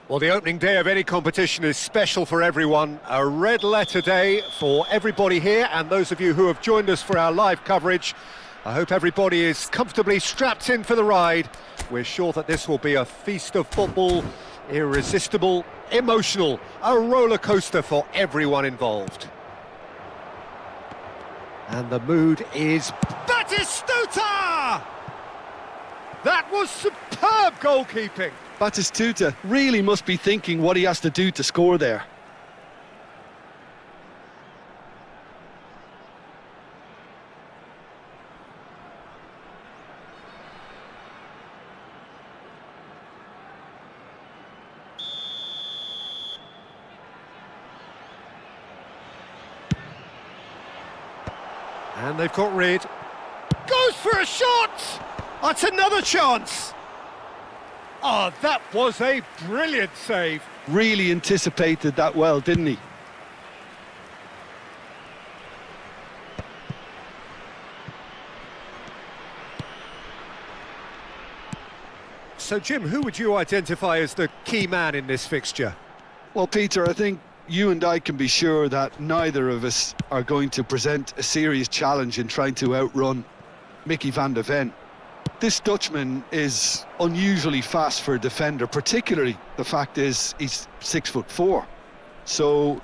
Well, the opening day of any competition is special for everyone. A red letter day for everybody here, and those of you who have joined us for our live coverage. I hope everybody is comfortably strapped in for the ride. We're sure that this will be a feast of football, irresistible, emotional, a roller coaster for everyone involved. And the mood is Batistuta! That was superb goalkeeping. Batistuta really must be thinking what he has to do to score there. And they've got rid. Goes for a shot! That's another chance! Oh, that was a brilliant save. Really anticipated that well, didn't he? So, Jim, who would you identify as the key man in this fixture? Well, Peter, I think you and I can be sure that neither of us are going to present a serious challenge in trying to outrun Mickey van de Ven. This Dutchman is unusually fast for a defender, particularly the fact is he's 6'4". So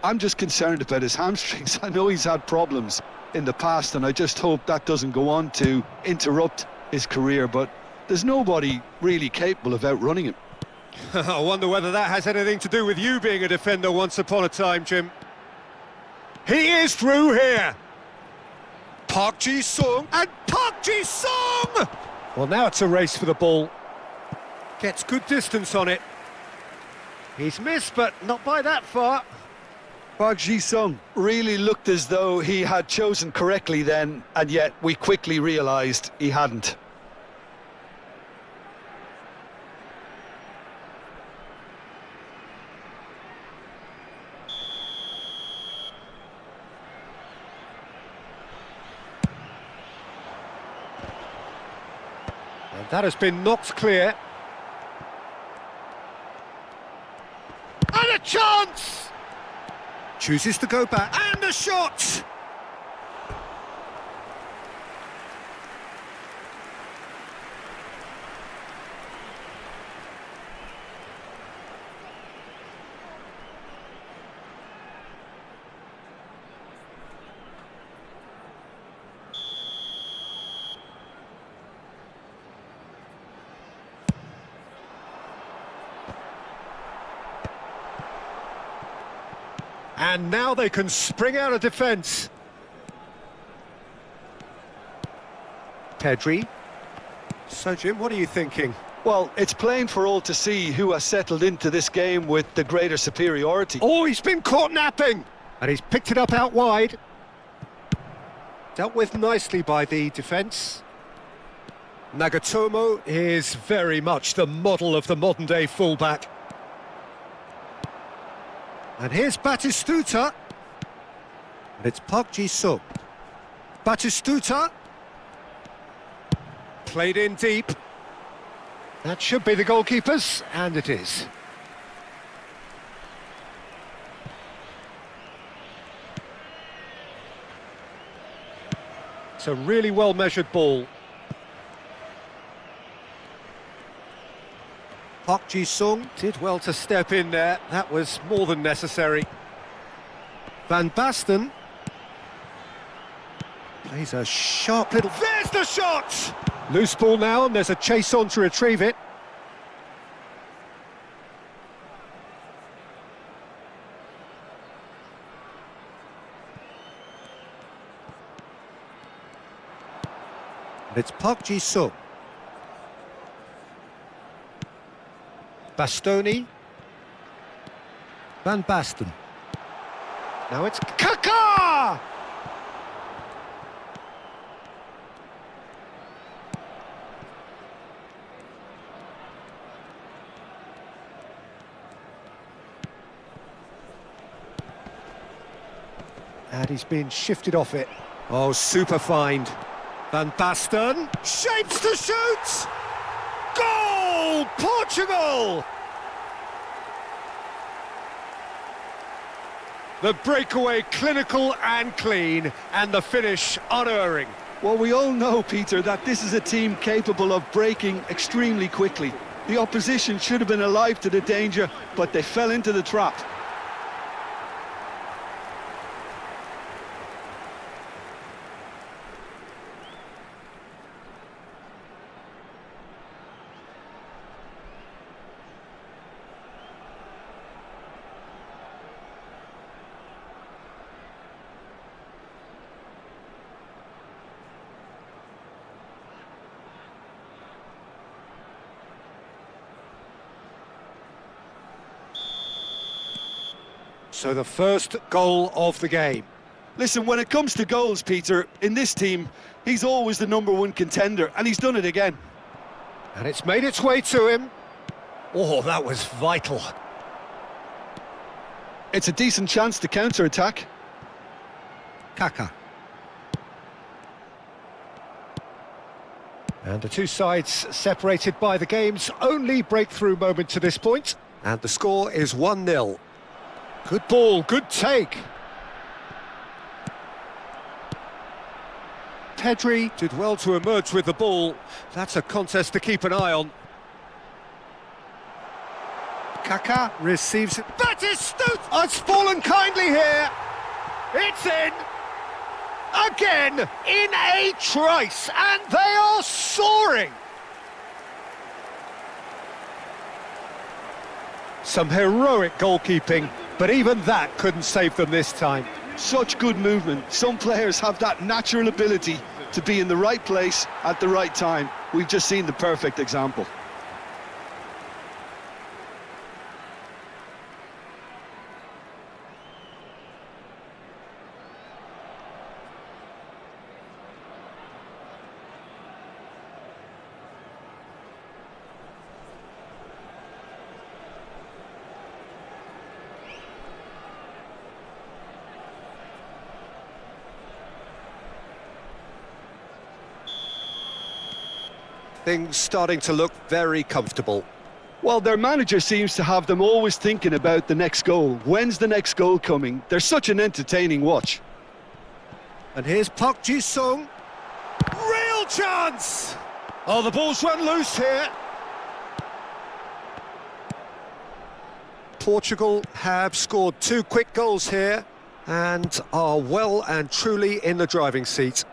I'm just concerned about his hamstrings. I know he's had problems in the past, and I just hope that doesn't go on to interrupt his career, but there's nobody really capable of outrunning him. I wonder whether that has anything to do with you being a defender once upon a time, Jim. He is through here. Park Ji-sung, and Park Ji-sung! Well, now it's a race for the ball. Gets good distance on it. He's missed, but not by that far. Park Ji-sung really looked as though he had chosen correctly then, and yet we quickly realised he hadn't. And that has been knocked clear. And a chance! Chooses to go back, and a shot! And now they can spring out of defence. Pedri. So, Jim, what are you thinking? Well, it's plain for all to see who has settled into this game with the greater superiority. Oh, he's been caught napping! And he's picked it up out wide. Dealt with nicely by the defence. Nagatomo is very much the model of the modern-day fullback. And here's Batistuta. And it's Park Ji-sung. Batistuta. Played in deep. That should be the goalkeepers, and it is. It's a really well-measured ball. Park Ji-sung did well to step in there. That was more than necessary. Van Basten plays a sharp little... There's the shot! Loose ball now, and there's a chase on to retrieve it. And it's Park Ji-sung. Bastoni. Van Basten. Now it's Kaká! And he's been shifted off it. Oh, super find. Van Basten shapes to shoot! Goal! Portugal! The breakaway clinical and clean, and the finish unerring. Well, we all know, Peter, that this is a team capable of breaking extremely quickly. The opposition should have been alive to the danger, but they fell into the trap. So the first goal of the game. Listen, when it comes to goals, Peter, in this team, he's always the #1 contender, and he's done it again. And it's made its way to him. Oh, that was vital. It's a decent chance to counter-attack. Kaka. And the two sides separated by the game's only breakthrough moment to this point. And the score is 1-0. Good ball, good take. Pedri did well to emerge with the ball. That's a contest to keep an eye on. Kaka receives it. Batistuta! Oh, it's fallen kindly here. It's in. Again, in a trice, and they are soaring. Some heroic goalkeeping, but even that couldn't save them this time. Such good movement. Some players have that natural ability to be in the right place at the right time. We've just seen the perfect example. Things starting to look very comfortable. Well, their manager seems to have them always thinking about the next goal. When's the next goal coming? They're such an entertaining watch. And here's Park Ji-sung. Real chance! Oh, the ball's run loose here. Portugal have scored 2 quick goals here and are well and truly in the driving seat.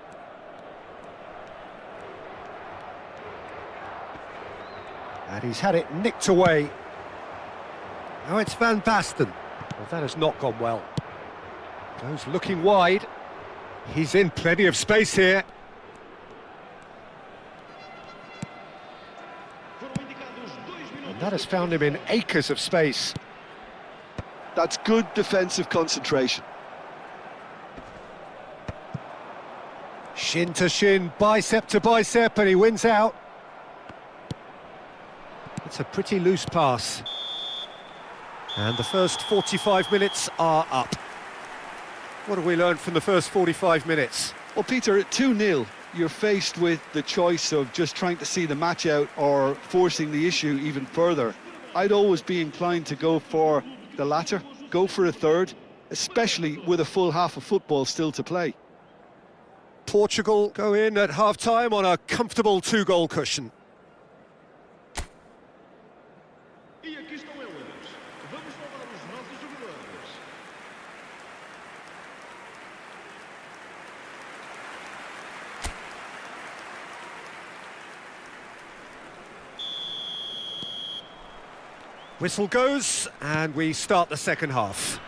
And he's had it nicked away. Now it's Van Basten. Well, that has not gone well. Goes looking wide. He's in plenty of space here. And that has found him in acres of space. That's good defensive concentration. Shin to shin, bicep to bicep, and he wins out. It's a pretty loose pass. And the first 45 minutes are up. What have we learned from the first 45 minutes? Well, Peter, at 2-0, you're faced with the choice of just trying to see the match out or forcing the issue even further. I'd always be inclined to go for the latter, go for a third, especially with a full half of football still to play. Portugal go in at half-time on a comfortable 2-goal cushion. E aqui estão eles. Vamos falar os nossos jogadores. Whistle goes, and we start the second half.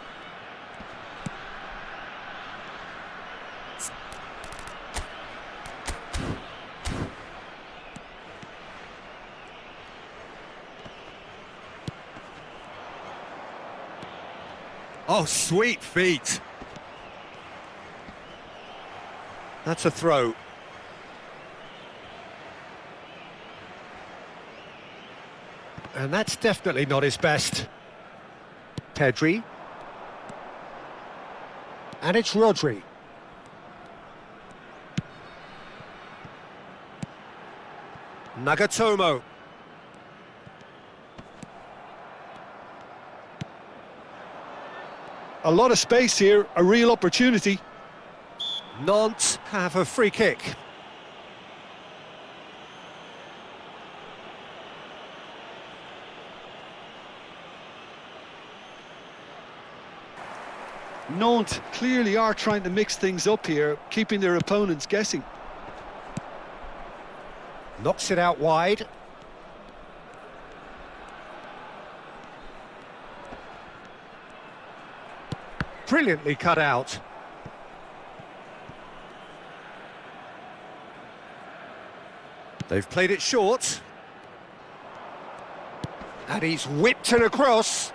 Oh, sweet feet. That's a throw. And that's definitely not his best. Pedri. And it's Rodri. Nagatomo. A lot of space here, a real opportunity. Nantes have a free kick. Nantes clearly are trying to mix things up here, keeping their opponents guessing. Knocks it out wide. Brilliantly cut out. They've played it short. And he's whipped it across.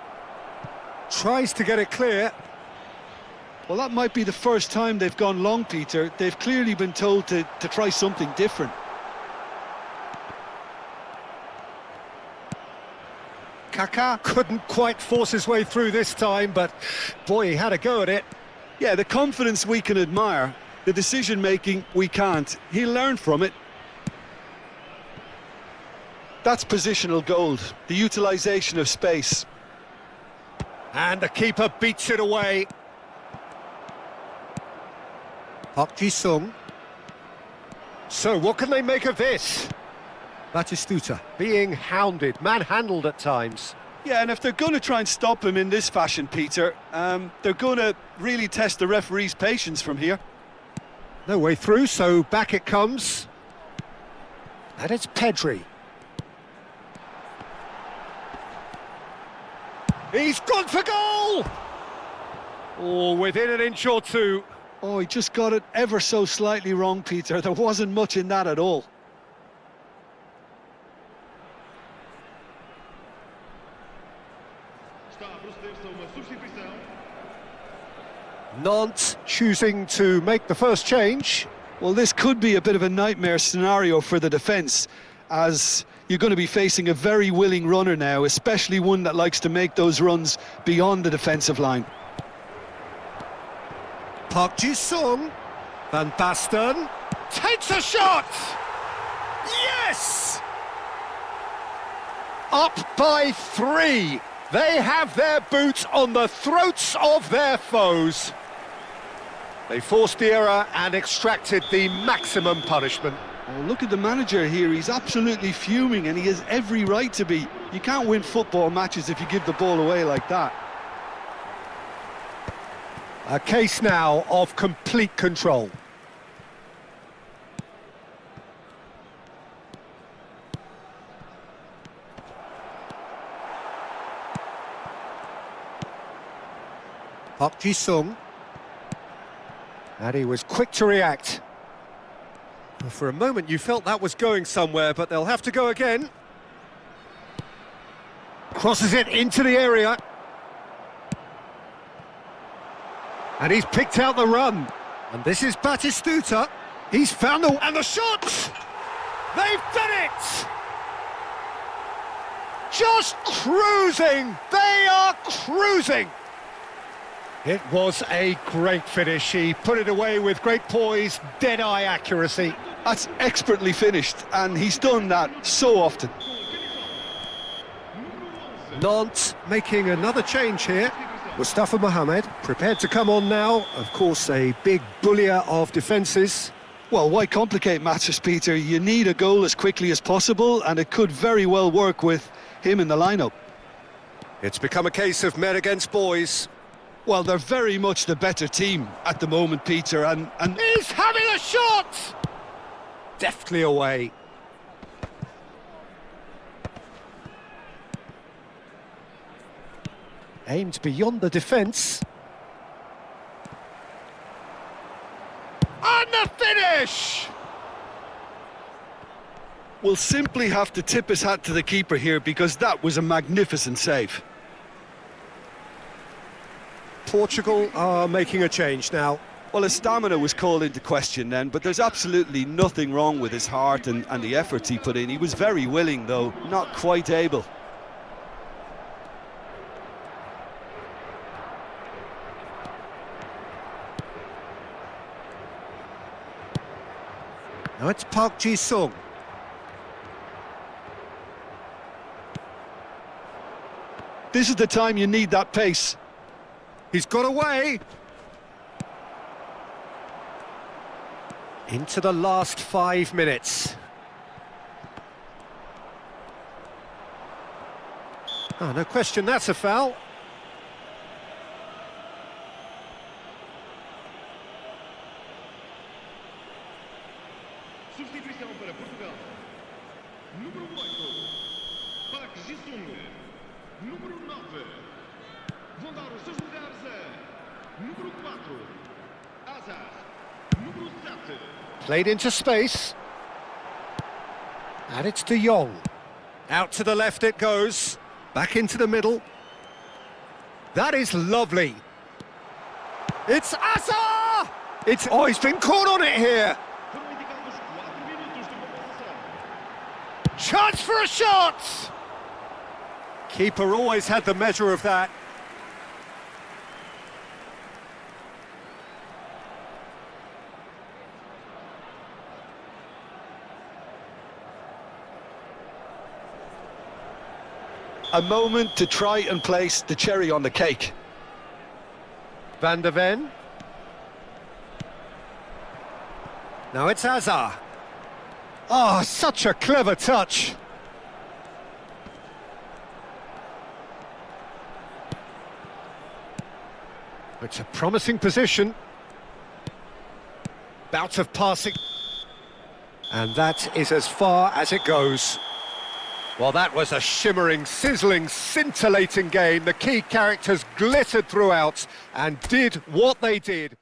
Tries to get it clear. Well, that might be the first time they've gone long, Peter. They've clearly been told to try something different. Kaká couldn't quite force his way through this time, but boy, he had a go at it. Yeah, the confidence we can admire, the decision-making we can't. He'll learn from it. That's positional gold, the utilisation of space. And the keeper beats it away. Park Ji-sung. So what can they make of this? Batistuta being hounded, manhandled at times. Yeah, and if they're going to try and stop him in this fashion, Peter, they're going to really test the referee's patience from here. No way through, so back it comes. And it's Pedri. He's gone for goal! Oh, within an inch or two. Oh, he just got it ever so slightly wrong, Peter. There wasn't much in that at all. Nantes choosing to make the first change. Well, this could be a bit of a nightmare scenario for the defence, as you're going to be facing a very willing runner now, especially one that likes to make those runs beyond the defensive line. Park Ji-sung. Van Basten takes a shot! Yes! Up by 3. They have their boots on the throats of their foes. They forced the error and extracted the maximum punishment. Oh, look at the manager here. He's absolutely fuming, and he has every right to be. You can't win football matches if you give the ball away like that. A case now of complete control. Park Ji-sung. And he was quick to react. For a moment you felt that was going somewhere, but they'll have to go again. Crosses it into the area. And he's picked out the run. And this is Batistuta. He's found the... And the shot! They've done it! Just cruising! They are cruising! It was a great finish. He put it away with great poise, dead-eye accuracy. That's expertly finished, and he's done that so often. Nantes making another change here. Mustafa Mohamed prepared to come on now. Of course, a big bullier of defences. Well, why complicate matters, Peter? You need a goal as quickly as possible, and it could very well work with him in the lineup. It's become a case of men against boys. Well, they're very much the better team at the moment, Peter, and... He's having a shot! Deftly away. Aimed beyond the defence. And the finish! We'll simply have to tip his hat to the keeper here, because that was a magnificent save. Portugal are making a change now. Well, his stamina was called into question then, but there's absolutely nothing wrong with his heart and the efforts he put in. He was very willing, though, not quite able. Now it's Park Ji-sung. This is the time you need that pace. He's got away. Into the last 5 minutes. Oh, no question, that's a foul. Substituição para Portugal. Número 8, Park Ji-sung. Número 9, vão dar os seus lugares a número 4, Azar. Número 7. Played into space. And it's De Jong. Out to the left it goes. Back into the middle. That is lovely. It's Asa! Oh, he's been caught on it here. Foram indicados 4 minutos de compensação. Chance for a shot! Keeper always had the measure of that. A moment to try and place the cherry on the cake. Van der Ven. Now it's Azar. Oh, such a clever touch. It's a promising position. Bout of passing. And that is as far as it goes. Well, that was a shimmering, sizzling, scintillating game. The key characters glittered throughout and did what they did.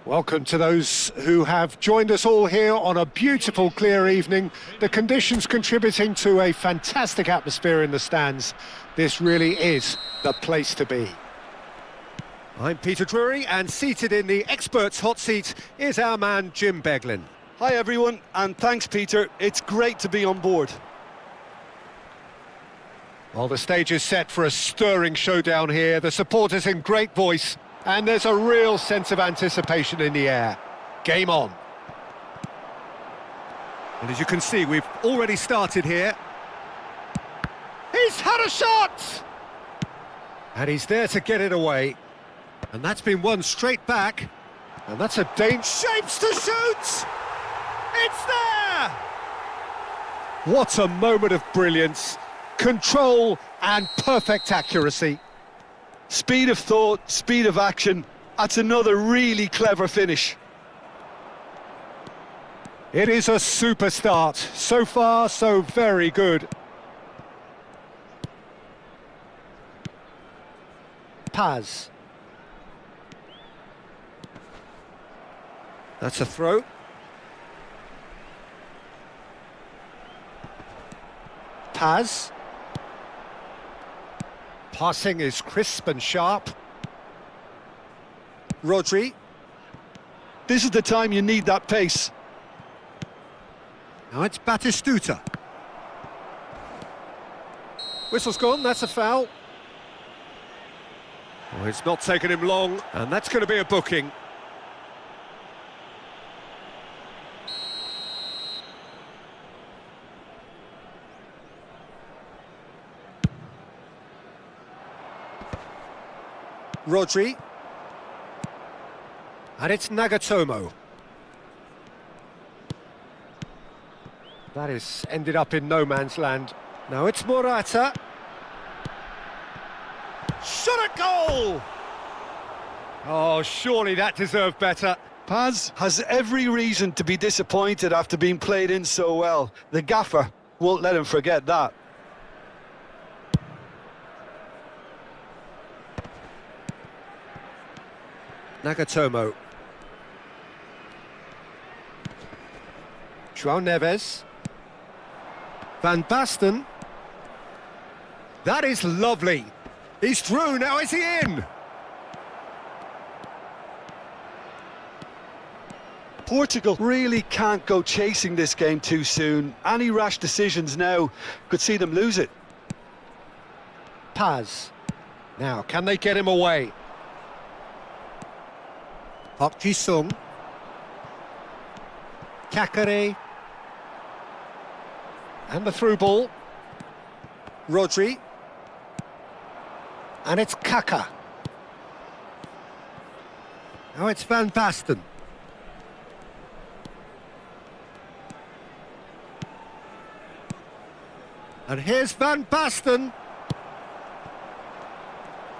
Welcome to those who have joined us all here on a beautiful, clear evening. The conditions contributing to a fantastic atmosphere in the stands. This really is the place to be. I'm Peter Drury, and seated in the experts' hot seat is our man Jim Beglin. Hi everyone, and thanks Peter, it's great to be on board. Well, the stage is set for a stirring showdown here. The supporters in great voice, and there's a real sense of anticipation in the air. Game on. And as you can see, we've already started here. He's had a shot! And he's there to get it away. And that's been won straight back. And that's a shapes to shoot! It's there! What a moment of brilliance. Control and perfect accuracy. Speed of thought, speed of action, that's another really clever finish. It is a super start. So far, so very good. Paz. That's a throw. Paz. Passing is crisp and sharp. Rodri. This is the time you need that pace. Now it's Batistuta. Whistle's gone, that's a foul. Oh, it's not taken him long, and that's going to be a booking. Rodri. And it's Nagatomo. That is ended up in no man's land. Now it's Morata. Shot at goal! Oh, surely that deserved better. Paz has every reason to be disappointed after being played in so well. The gaffer won't let him forget that. Nagatomo. João Neves. Van Basten. That is lovely. He's through, now is he in? Portugal really can't go chasing this game too soon. Any rash decisions now could see them lose it. Paz. Now, can they get him away? Park Ji-sung. Kakare. And the through ball. Rodri. And it's Kaka. Now it's Van Basten. And here's Van Basten.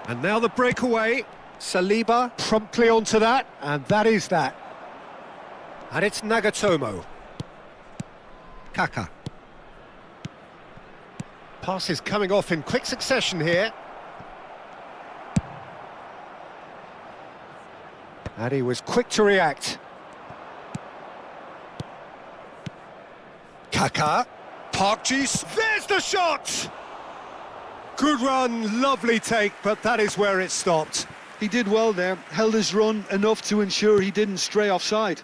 And now the breakaway. Saliba promptly onto that, and that is that. And it's Nagatomo. Kaka. Passes coming off in quick succession here. And he was quick to react. Kaka. Park Ji-sung. There's the shot! Good run, lovely take, but that is where it stopped. He did well there, held his run enough to ensure he didn't stray offside.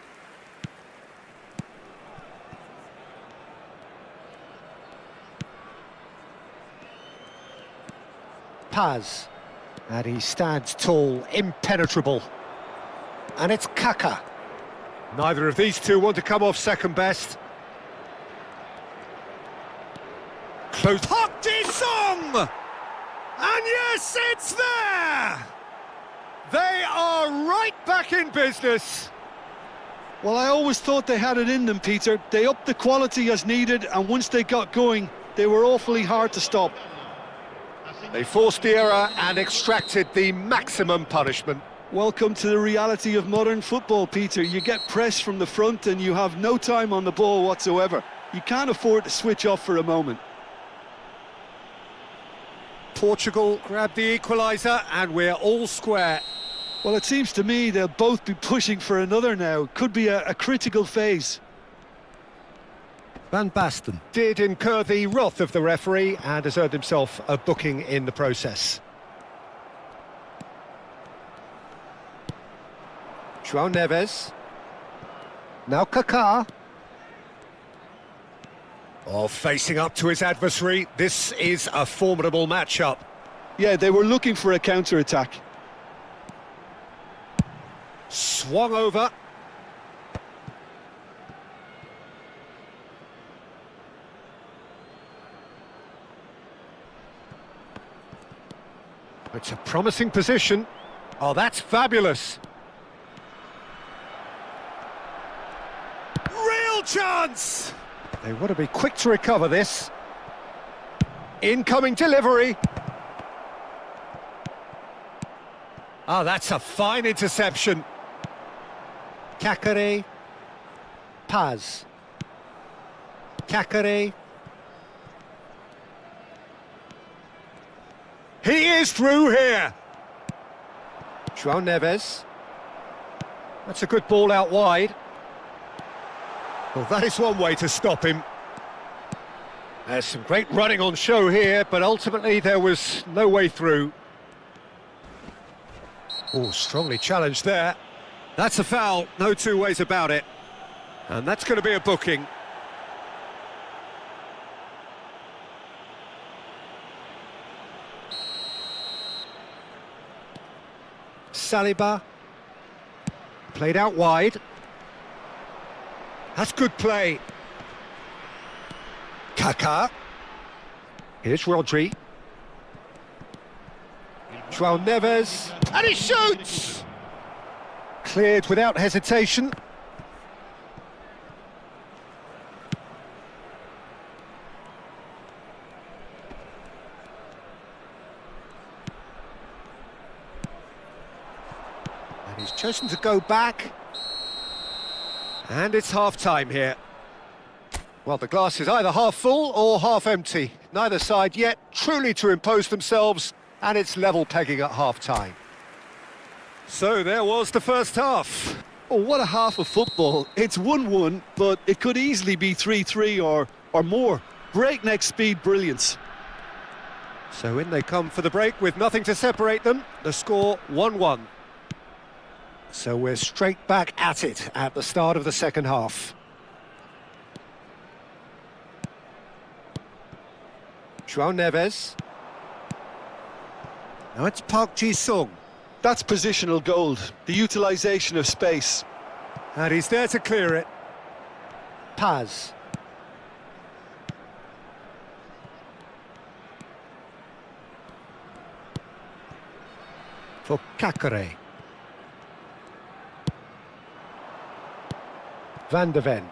Paz. And he stands tall, impenetrable. And it's Kaka. Neither of these two want to come off second best. Close. Park Ji-sung! And yes, it's there! They are right back in business. Well, I always thought they had it in them, Peter. They upped the quality as needed, and once they got going, they were awfully hard to stop. They forced the error and extracted the maximum punishment. Welcome to the reality of modern football, Peter. You get pressed from the front and you have no time on the ball whatsoever. You can't afford to switch off for a moment. Portugal grabbed the equaliser and we're all square. Well, it seems to me they'll both be pushing for another now. Could be a critical phase. Van Basten did incur the wrath of the referee and has earned himself a booking in the process. João Neves. Now Kaká. Oh, facing up to his adversary, this is a formidable matchup. Yeah, they were looking for a counter-attack. Swung over. It's a promising position. Oh, that's fabulous. Real chance! They want to be quick to recover this. Incoming delivery. Oh, that's a fine interception. Kakare. Paz. Kakare. He is through here. João Neves. That's a good ball out wide. Well, that is one way to stop him. There's some great running on show here, but ultimately there was no way through. Oh, strongly challenged there. That's a foul, no two ways about it. And that's going to be a booking. Saliba. Played out wide. That's good play. Kaká. Here's Rodri. João Neves. And he shoots! Cleared without hesitation. And he's chosen to go back. And it's half-time here. Well, the glass is either half full or half empty. Neither side yet truly to impose themselves, and it's level pegging at half-time. So there was the first half. Oh, what a half of football. It's 1-1, but it could easily be 3-3 or more. Breakneck speed brilliance. So in they come for the break with nothing to separate them. The score 1-1. So we're straight back at it at the start of the second half. João Neves. Now it's Park Ji-sung. That's positional gold, the utilisation of space. And he's there to clear it. Paz. For Kakare. Van de Ven.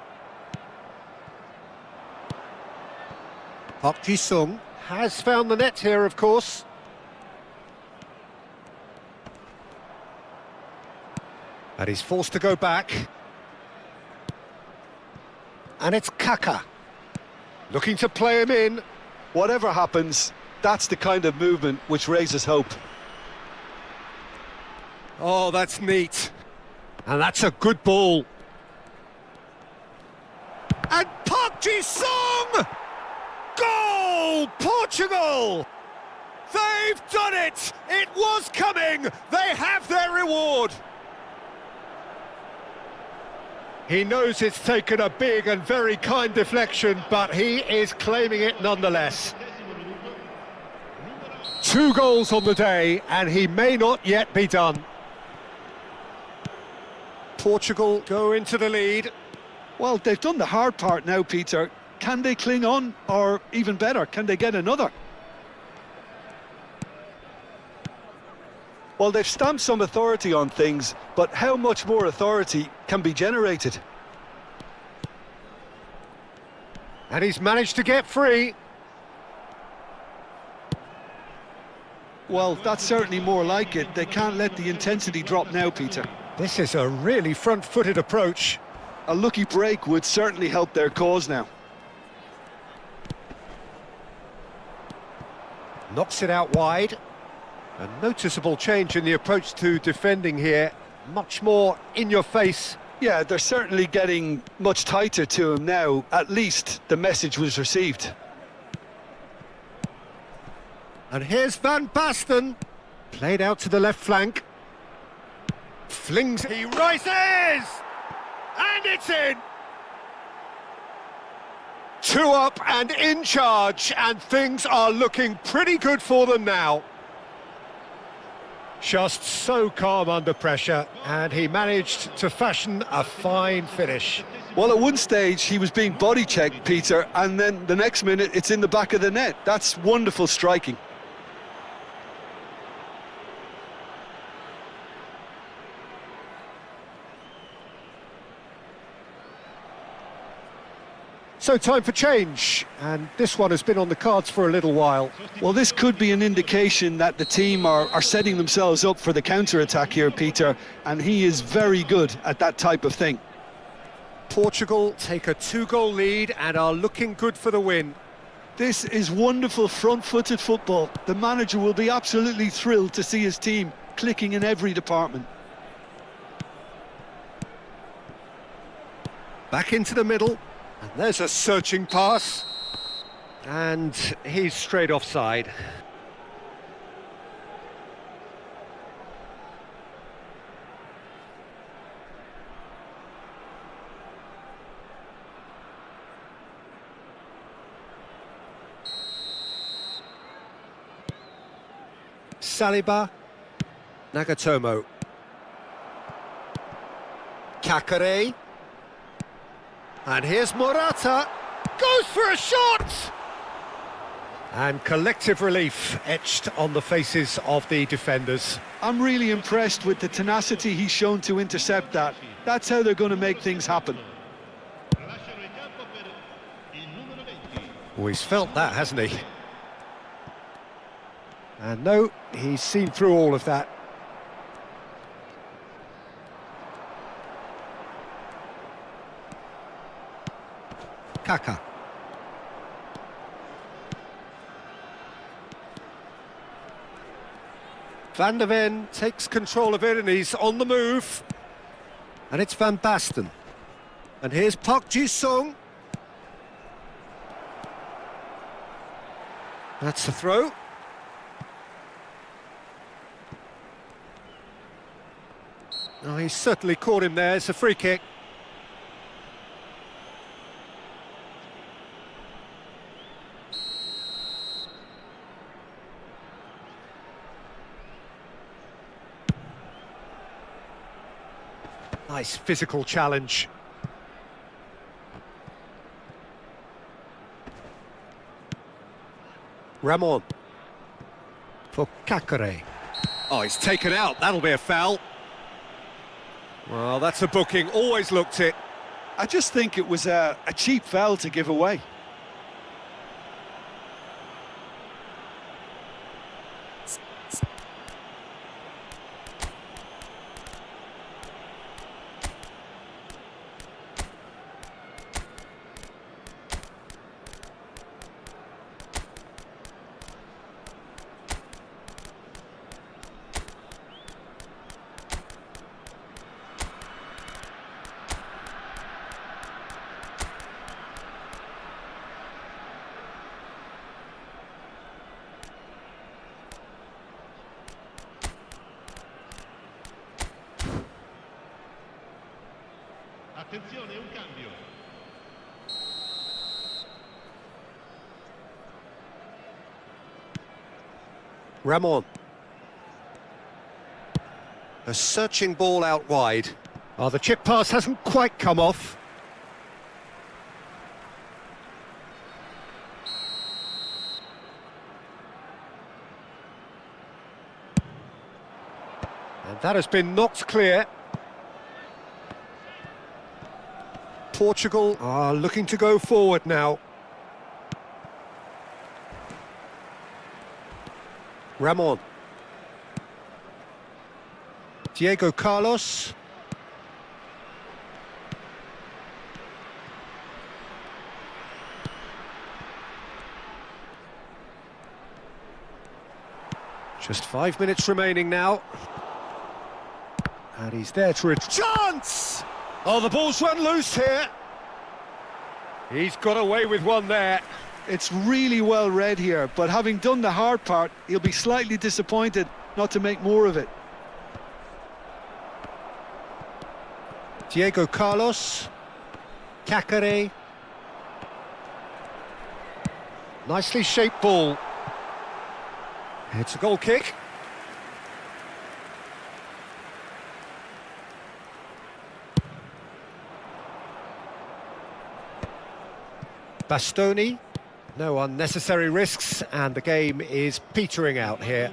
Park Ji-sung has found the net here, of course. And he's forced to go back. And it's Kaká. Looking to play him in. Whatever happens, that's the kind of movement which raises hope. Oh, that's neat. And that's a good ball. And Park Ji-sung! Goal! Portugal! They've done it! It was coming! They have their reward! He knows it's taken a big and very kind deflection, but he is claiming it nonetheless. 2 goals on the day, and he may not yet be done. Portugal go into the lead. Well, they've done the hard part now, Peter. Can they cling on, or even better, can they get another? Well, they've stamped some authority on things, but how much more authority can be generated? And he's managed to get free. Well, that's certainly more like it. They can't let the intensity drop now, Peter. This is a really front-footed approach. A lucky break would certainly help their cause now. Knocks it out wide. A noticeable change in the approach to defending here. Much more in your face. Yeah, they're certainly getting much tighter to him now. At least the message was received. And here's Van Basten. Played out to the left flank. Flings, he rises! And it's in! 2 up and in charge, and things are looking pretty good for them now. Just so calm under pressure, and he managed to fashion a fine finish. Well, at one stage he was being body checked, Peter, and then the next minute it's in the back of the net. That's wonderful striking. So time for change, and this one has been on the cards for a little while. Well, this could be an indication that the team are setting themselves up for the counter-attack here, Peter, and he is very good at that type of thing. Portugal take a 2-goal lead and are looking good for the win. This is wonderful front-footed football. The manager will be absolutely thrilled to see his team clicking in every department. Back into the middle. And there's a searching pass. And he's straight offside. Saliba, Nagatomo, Kakare, and here's Morata, goes for a shot! And collective relief etched on the faces of the defenders. I'm really impressed with the tenacity he's shown to intercept that. That's how they're going to make things happen. Oh, he's felt that, hasn't he? And no, he's seen through all of that. Kaka. Van der Ven takes control of it and he's on the move. And it's Van Basten. And here's Park Ji-sung. That's the throw. Oh, he's certainly caught him there. It's a free kick. Nice physical challenge. Ramon. For Kakare. Oh, he's taken out. That'll be a foul. Well, that's a booking. Always looked it. I just think it was a cheap foul to give away. Attenzione, un cambio. Ramon. A searching ball out wide. Oh, the chip pass hasn't quite come off. And that has been knocked clear. Portugal are looking to go forward now. Ramon. Diego Carlos. Just 5 minutes remaining now. And he's there to chance! Oh, the ball's run loose here. He's got away with one there. It's really well read here, but having done the hard part, he'll be slightly disappointed not to make more of it. Diego Carlos. Kakare. Nicely shaped ball. It's a goal kick. Bastoni, no unnecessary risks, and the game is petering out here.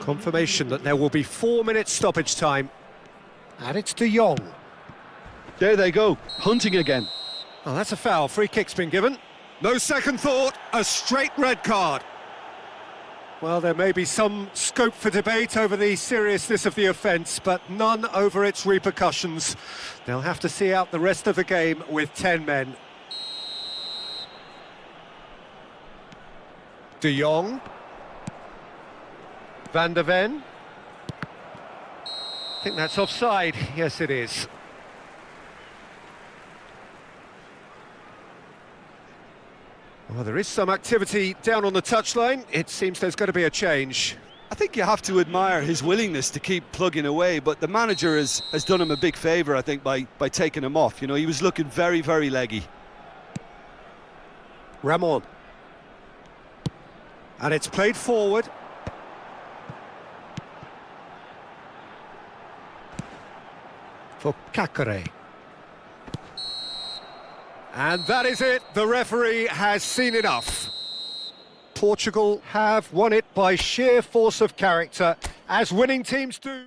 Confirmation that there will be 4 minutes stoppage time, and it's De Jong. There they go, hunting again. Oh, that's a foul. Free kick's been given. No second thought, a straight red card. Well, there may be some scope for debate over the seriousness of the offence, but none over its repercussions. They'll have to see out the rest of the game with 10 men. De Jong. Van der Ven. I think that's offside. Yes, it is. Well, there is some activity down on the touchline. It seems there's going to be a change. I think you have to admire his willingness to keep plugging away, but the manager has done him a big favour, I think, by taking him off. You know, he was looking very, very leggy. Ramon. And it's played forward. For Kakare. And that is it. The referee has seen enough. Portugal have won it by sheer force of character, as winning teams do.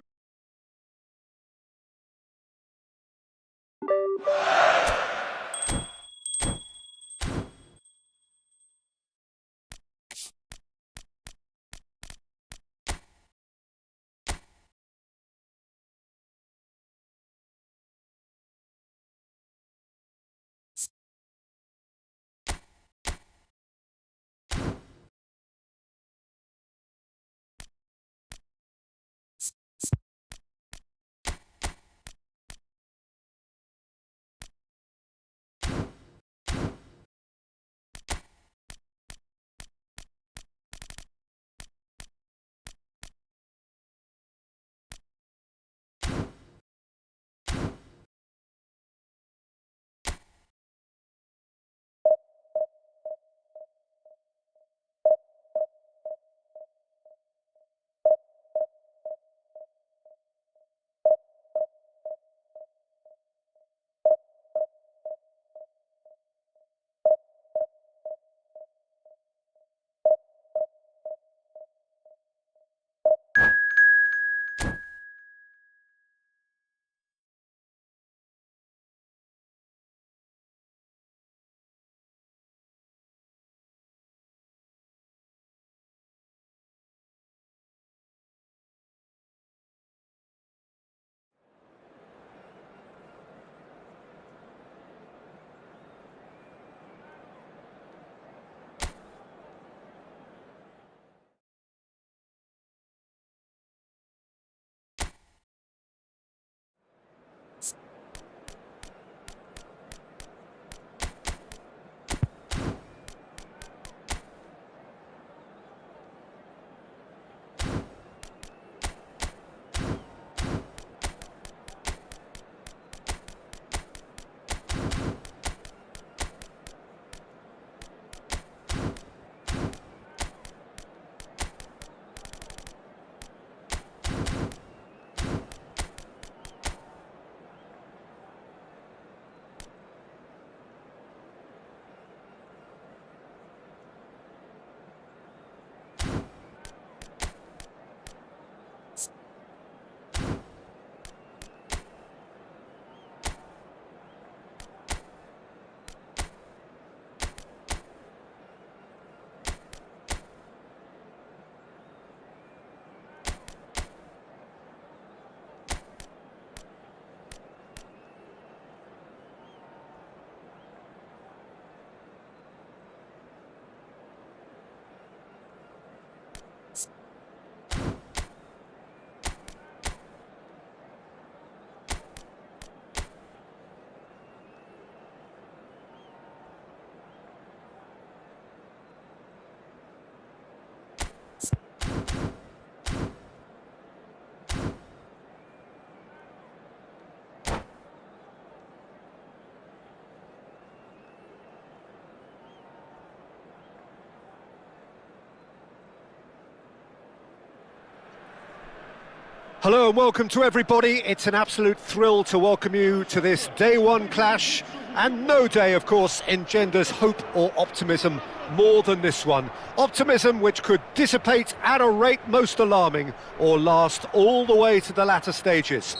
Hello and welcome to everybody. It's an absolute thrill to welcome you to this day one clash, and no day, of course, engenders hope or optimism more than this one. Optimism which could dissipate at a rate most alarming or last all the way to the latter stages.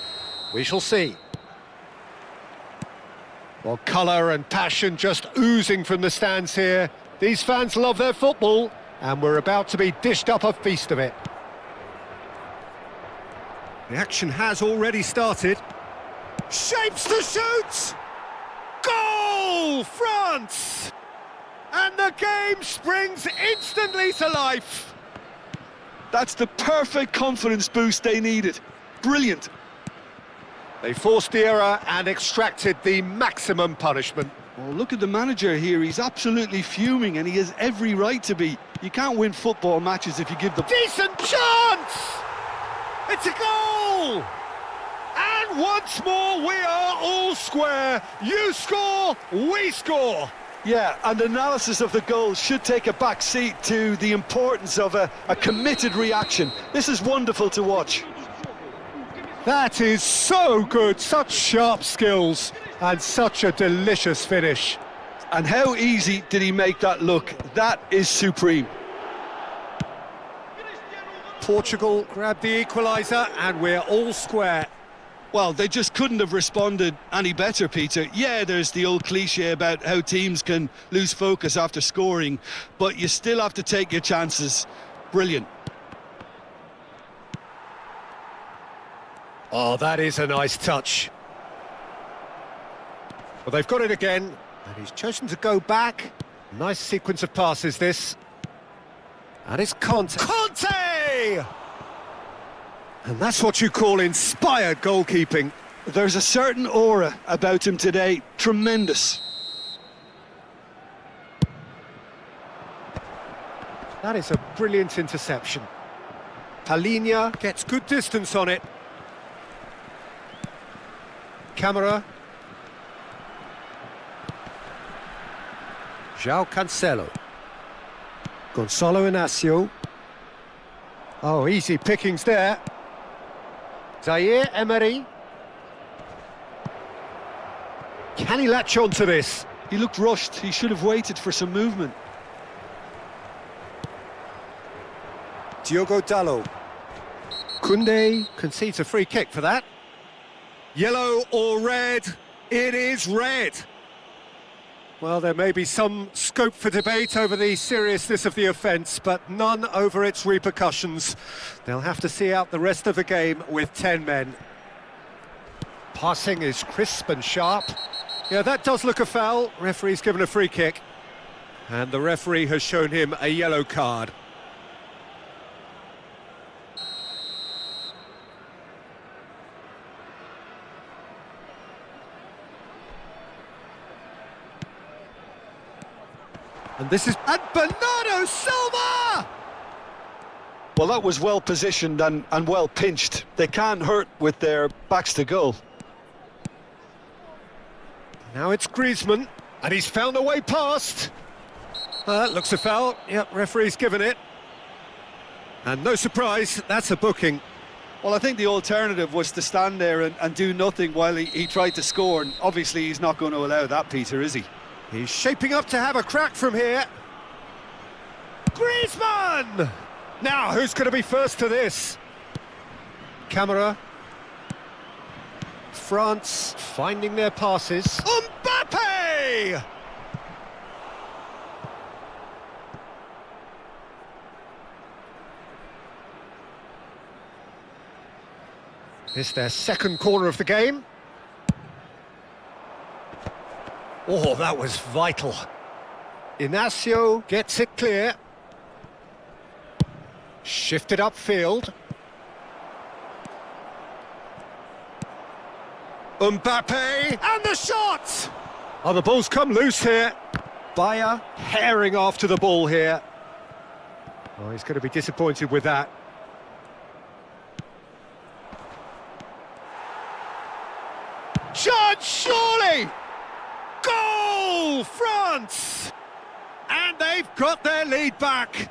We shall see. Well, colour and passion just oozing from the stands here. These fans love their football, and we're about to be dished up a feast of it. The action has already started. Shapes to shoot! Goal! France! And the game springs instantly to life. That's the perfect confidence boost they needed. Brilliant. They forced the error and extracted the maximum punishment. Well, look at the manager here. He's absolutely fuming, and he has every right to be. You can't win football matches if you give the... Decent chance! It's a goal! And once more, we are all square. You score, we score. Yeah, and analysis of the goal should take a back seat to the importance of a committed reaction. This is wonderful to watch. That is so good, such sharp skills, and such a delicious finish. And how easy did he make that look? That is supreme. Portugal grabbed the equaliser, and we're all square. Well, they just couldn't have responded any better, Peter. Yeah, there's the old cliche about how teams can lose focus after scoring, but you still have to take your chances. Brilliant. Oh, that is a nice touch. Well, they've got it again, and he's chosen to go back. Nice sequence of passes, this. And it's Conte. Conte! And that's what you call inspired goalkeeping. There's a certain aura about him today. Tremendous. That is a brilliant interception. Palinha gets good distance on it. Camera. João Cancelo. Gonçalo Inácio. Oh, easy pickings there. Zaire Emery. Can he latch on to this? He looked rushed. He should have waited for some movement. Diogo Dalot. Koundé concedes a free kick for that. Yellow or red? It is red. Well, there may be some scope for debate over the seriousness of the offence, but none over its repercussions. They'll have to see out the rest of the game with 10 men. Passing is crisp and sharp. Yeah, that does look a foul. Referee's given a free kick. And the referee has shown him a yellow card. And this is... And Bernardo Silva! Well, that was well positioned and well pinched. They can't hurt with their backs to goal. Now it's Griezmann, and he's found a way past. That looks a foul. Yep, referee's given it. And no surprise, that's a booking. Well, I think the alternative was to stand there and do nothing while he tried to score, and obviously he's not going to allow that, Peter, is he? He's shaping up to have a crack from here. Griezmann! Now, who's going to be first to this? Camera. France finding their passes. Mbappe! It's their second corner of the game. Oh, that was vital. Inácio gets it clear. Shifted upfield. Mbappe, and the shot! Oh, the ball's come loose here. Bayer herring after the ball here. Oh, he's going to be disappointed with that. Chance, surely! Goal, France! And they've got their lead back.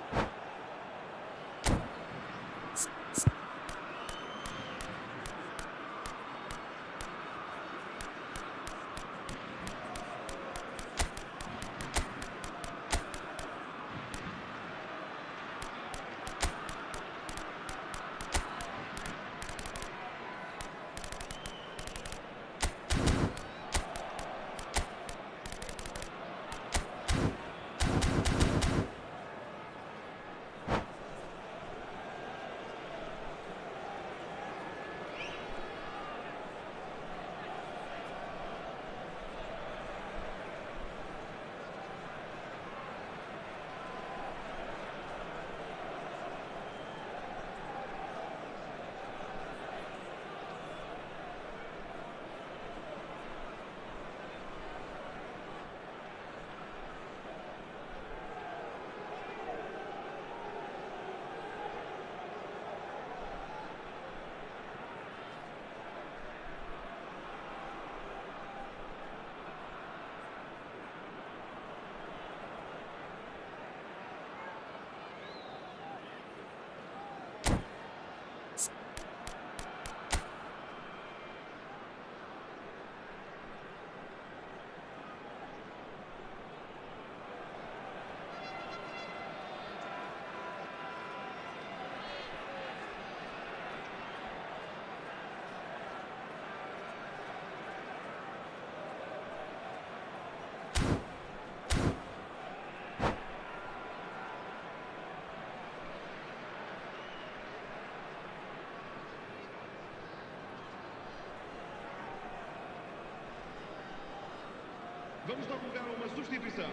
procurar uma substituição.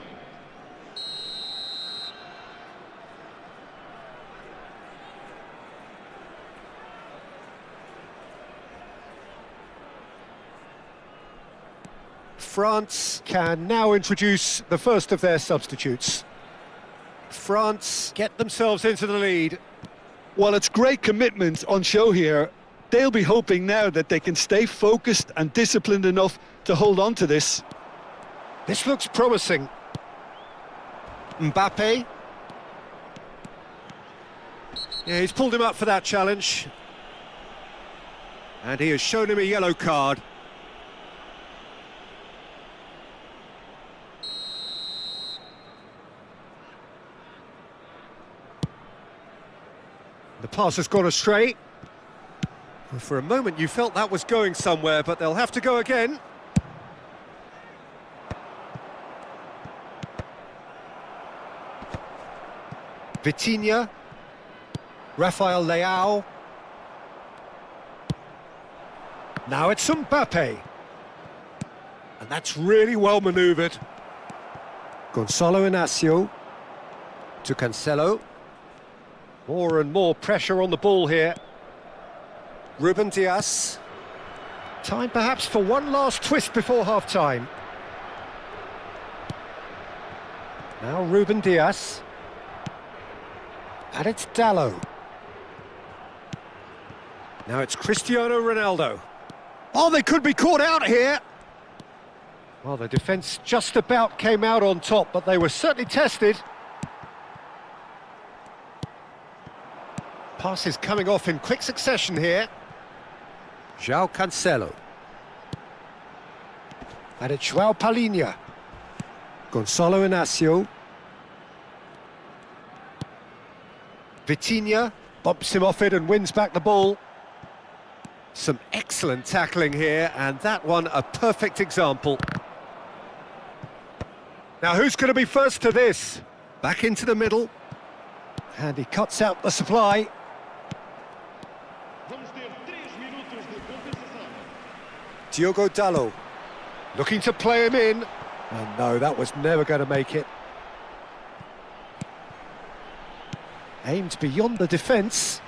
France can now introduce the first of their substitutes. France get themselves into the lead. Well, it's great commitment on show here. They'll be hoping now that they can stay focused and disciplined enough to hold on to this. This looks promising. Mbappe. Yeah, he's pulled him up for that challenge. And he has shown him a yellow card. The pass has gone astray. For a moment you felt that was going somewhere, but they'll have to go again. Vitinha. Rafael Leao. Now it's Mbappe. And that's really well manoeuvred. Gonzalo Inacio. To Cancelo. More and more pressure on the ball here. Ruben Dias. Time perhaps for one last twist before half-time. Now Ruben Dias. And it's Dalot. Now it's Cristiano Ronaldo. Oh, they could be caught out here. Well, the defence just about came out on top, but they were certainly tested. Passes coming off in quick succession here. João Cancelo. And it's João Palhinha. Gonzalo Inacio. Vitinha bumps him off it and wins back the ball. Some excellent tackling here, and that one a perfect example. Now who's going to be first to this? Back into the middle. And he cuts out the supply. Vamos ter 3 minutos de compensação. Diogo Dalot looking to play him in. And no, that was never going to make it. Aimed beyond the defence.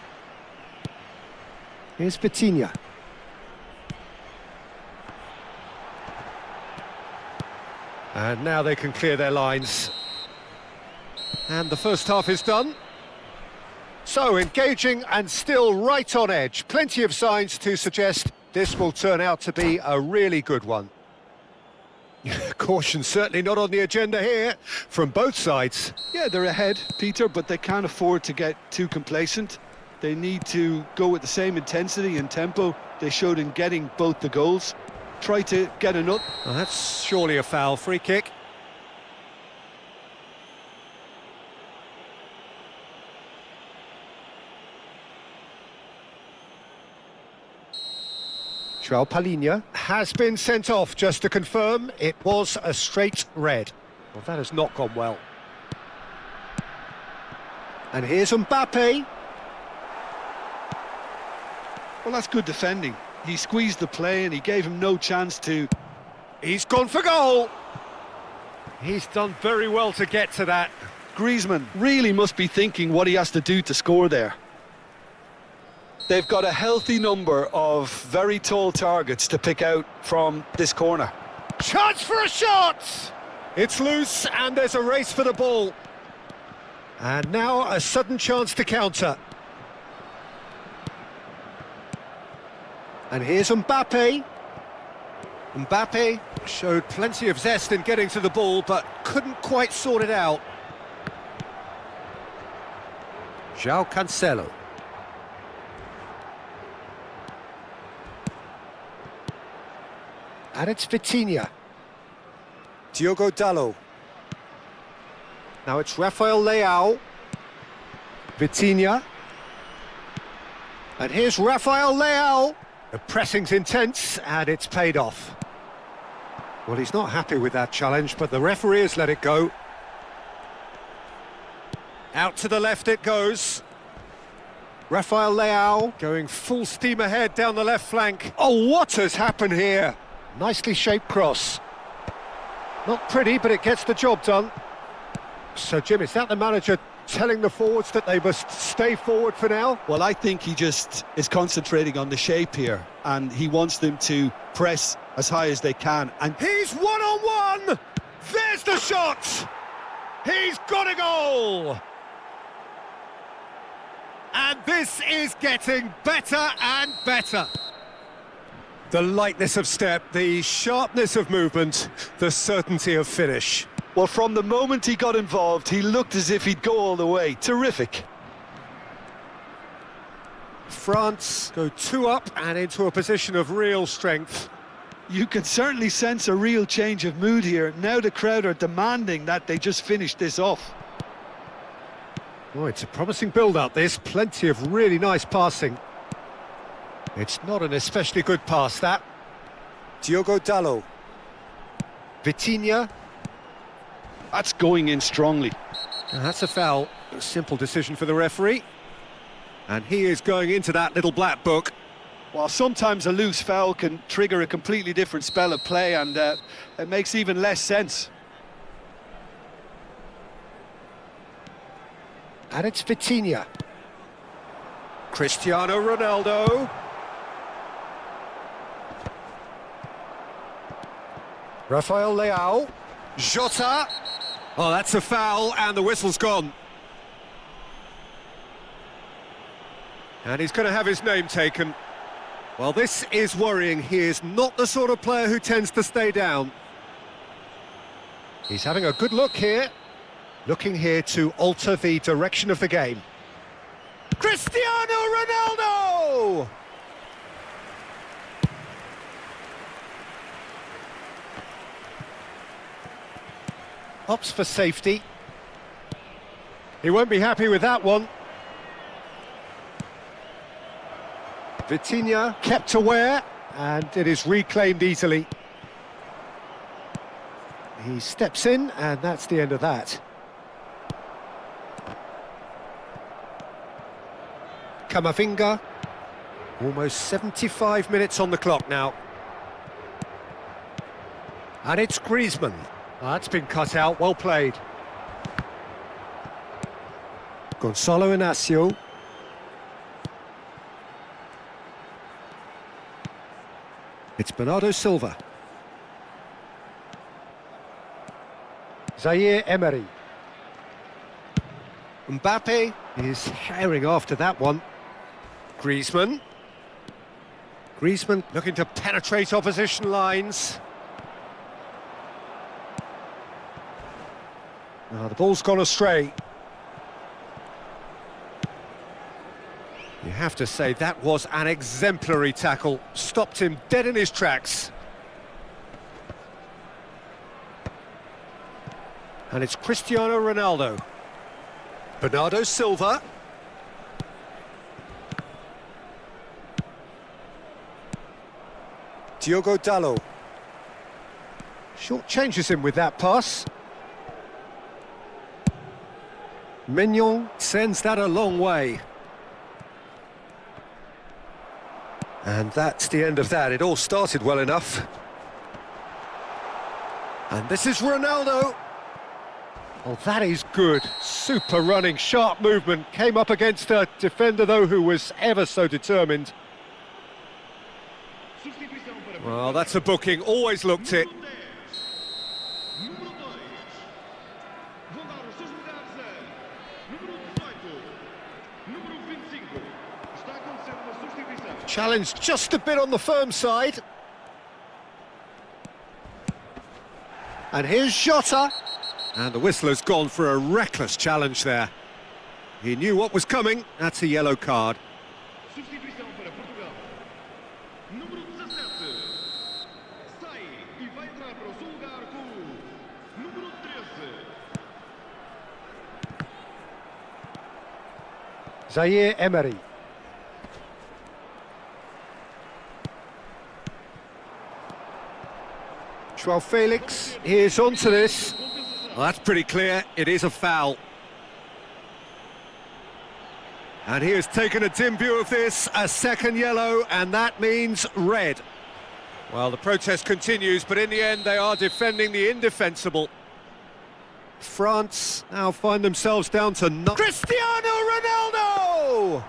Here's Vitinha. And now they can clear their lines. And the first half is done. So, engaging and still right on edge. Plenty of signs to suggest this will turn out to be a really good one. Caution certainly not on the agenda here from both sides. Yeah, they're ahead, Peter, but they can't afford to get too complacent. They need to go with the same intensity and tempo they showed in getting both the goals. Try to get a nut. Well, that's surely a foul. Free kick. João Palhinha has been sent off, just to confirm. It was a straight red. Well, that has not gone well. And here's Mbappe. Well, that's good defending. He squeezed the play and he gave him no chance to... He's gone for goal. He's done very well to get to that. Griezmann really must be thinking what he has to do to score there. They've got a healthy number of very tall targets to pick out from this corner. Chance for a shot! It's loose and there's a race for the ball. And now a sudden chance to counter. And here's Mbappe. Mbappe showed plenty of zest in getting to the ball, but couldn't quite sort it out. João Cancelo. And it's Vitinha. Diogo Dalot. Now it's Rafael Leao. Vitinha. And here's Rafael Leao. The pressing's intense, and it's paid off. Well, he's not happy with that challenge, but the referee has let it go. Out to the left it goes. Rafael Leao going full steam ahead down the left flank. Oh, what has happened here? Nicely shaped cross. Not pretty, but it gets the job done. So, Jim, is that the manager telling the forwards that they must stay forward for now? Well, I think he just is concentrating on the shape here, and he wants them to press as high as they can. And He's one-on-one! There's the shot! He's got a goal! And this is getting better and better. The lightness of step, the sharpness of movement, the certainty of finish. well, from the moment he got involved, he looked as if he'd go all the way. Terrific. France go 2 up and into a position of real strength. You can certainly sense a real change of mood here. Now the crowd are demanding that they just finish this off. Oh, it's a promising build-up, this. Plenty of really nice passing. It's not an especially good pass, that. Diogo Dalot. Vitinha. That's going in strongly. And that's a foul. A simple decision for the referee. And he is going into that little black book. While sometimes a loose foul can trigger a completely different spell of play, and it makes even less sense. And it's Vitinha. Cristiano Ronaldo. Rafael Leao. Jota. Oh, that's a foul, and the whistle's gone. And he's going to have his name taken. Well, this is worrying. He is not the sort of player who tends to stay down. He's having a good look here. Looking here to alter the direction of the game. Cristiano Ronaldo! Opts for safety. He won't be happy with that one. Vitinha kept aware, and it is reclaimed easily. He steps in, and that's the end of that. Camavinga. Almost 75 minutes on the clock now. And it's Griezmann. That's been cut out, well played. Gonzalo Inacio. It's Bernardo Silva. Zaire Emery. Mbappe is herring after that one. Griezmann. Griezmann looking to penetrate opposition lines. The ball's gone astray. You have to say that was an exemplary tackle. Stopped him dead in his tracks. And it's Cristiano Ronaldo. Bernardo Silva. Diogo Dalot. Short changes him with that pass. Mignon sends that a long way. And that's the end of that. It all started well enough. And this is Ronaldo. Oh, that is good. Super running, sharp movement. Came up against a defender, though, who was ever so determined. Well, that's a booking. Always looked it. Challenge just a bit on the firm side. And here's Jota. And the whistler's gone for a reckless challenge there. He knew what was coming. That's a yellow card. Zaire Emery. Joao Felix is onto this. Well, that's pretty clear. It is a foul. And he has taken a dim view of this, a second yellow, and that means red. Well, the protest continues, but in the end they are defending the indefensible. France now find themselves down to Cristiano Ronaldo!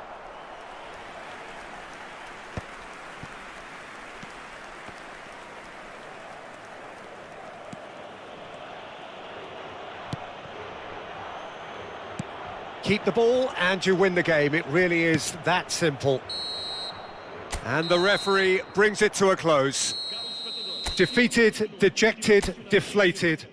Keep the ball and you win the game. It really is that simple. And the referee brings it to a close. Defeated, dejected, deflated.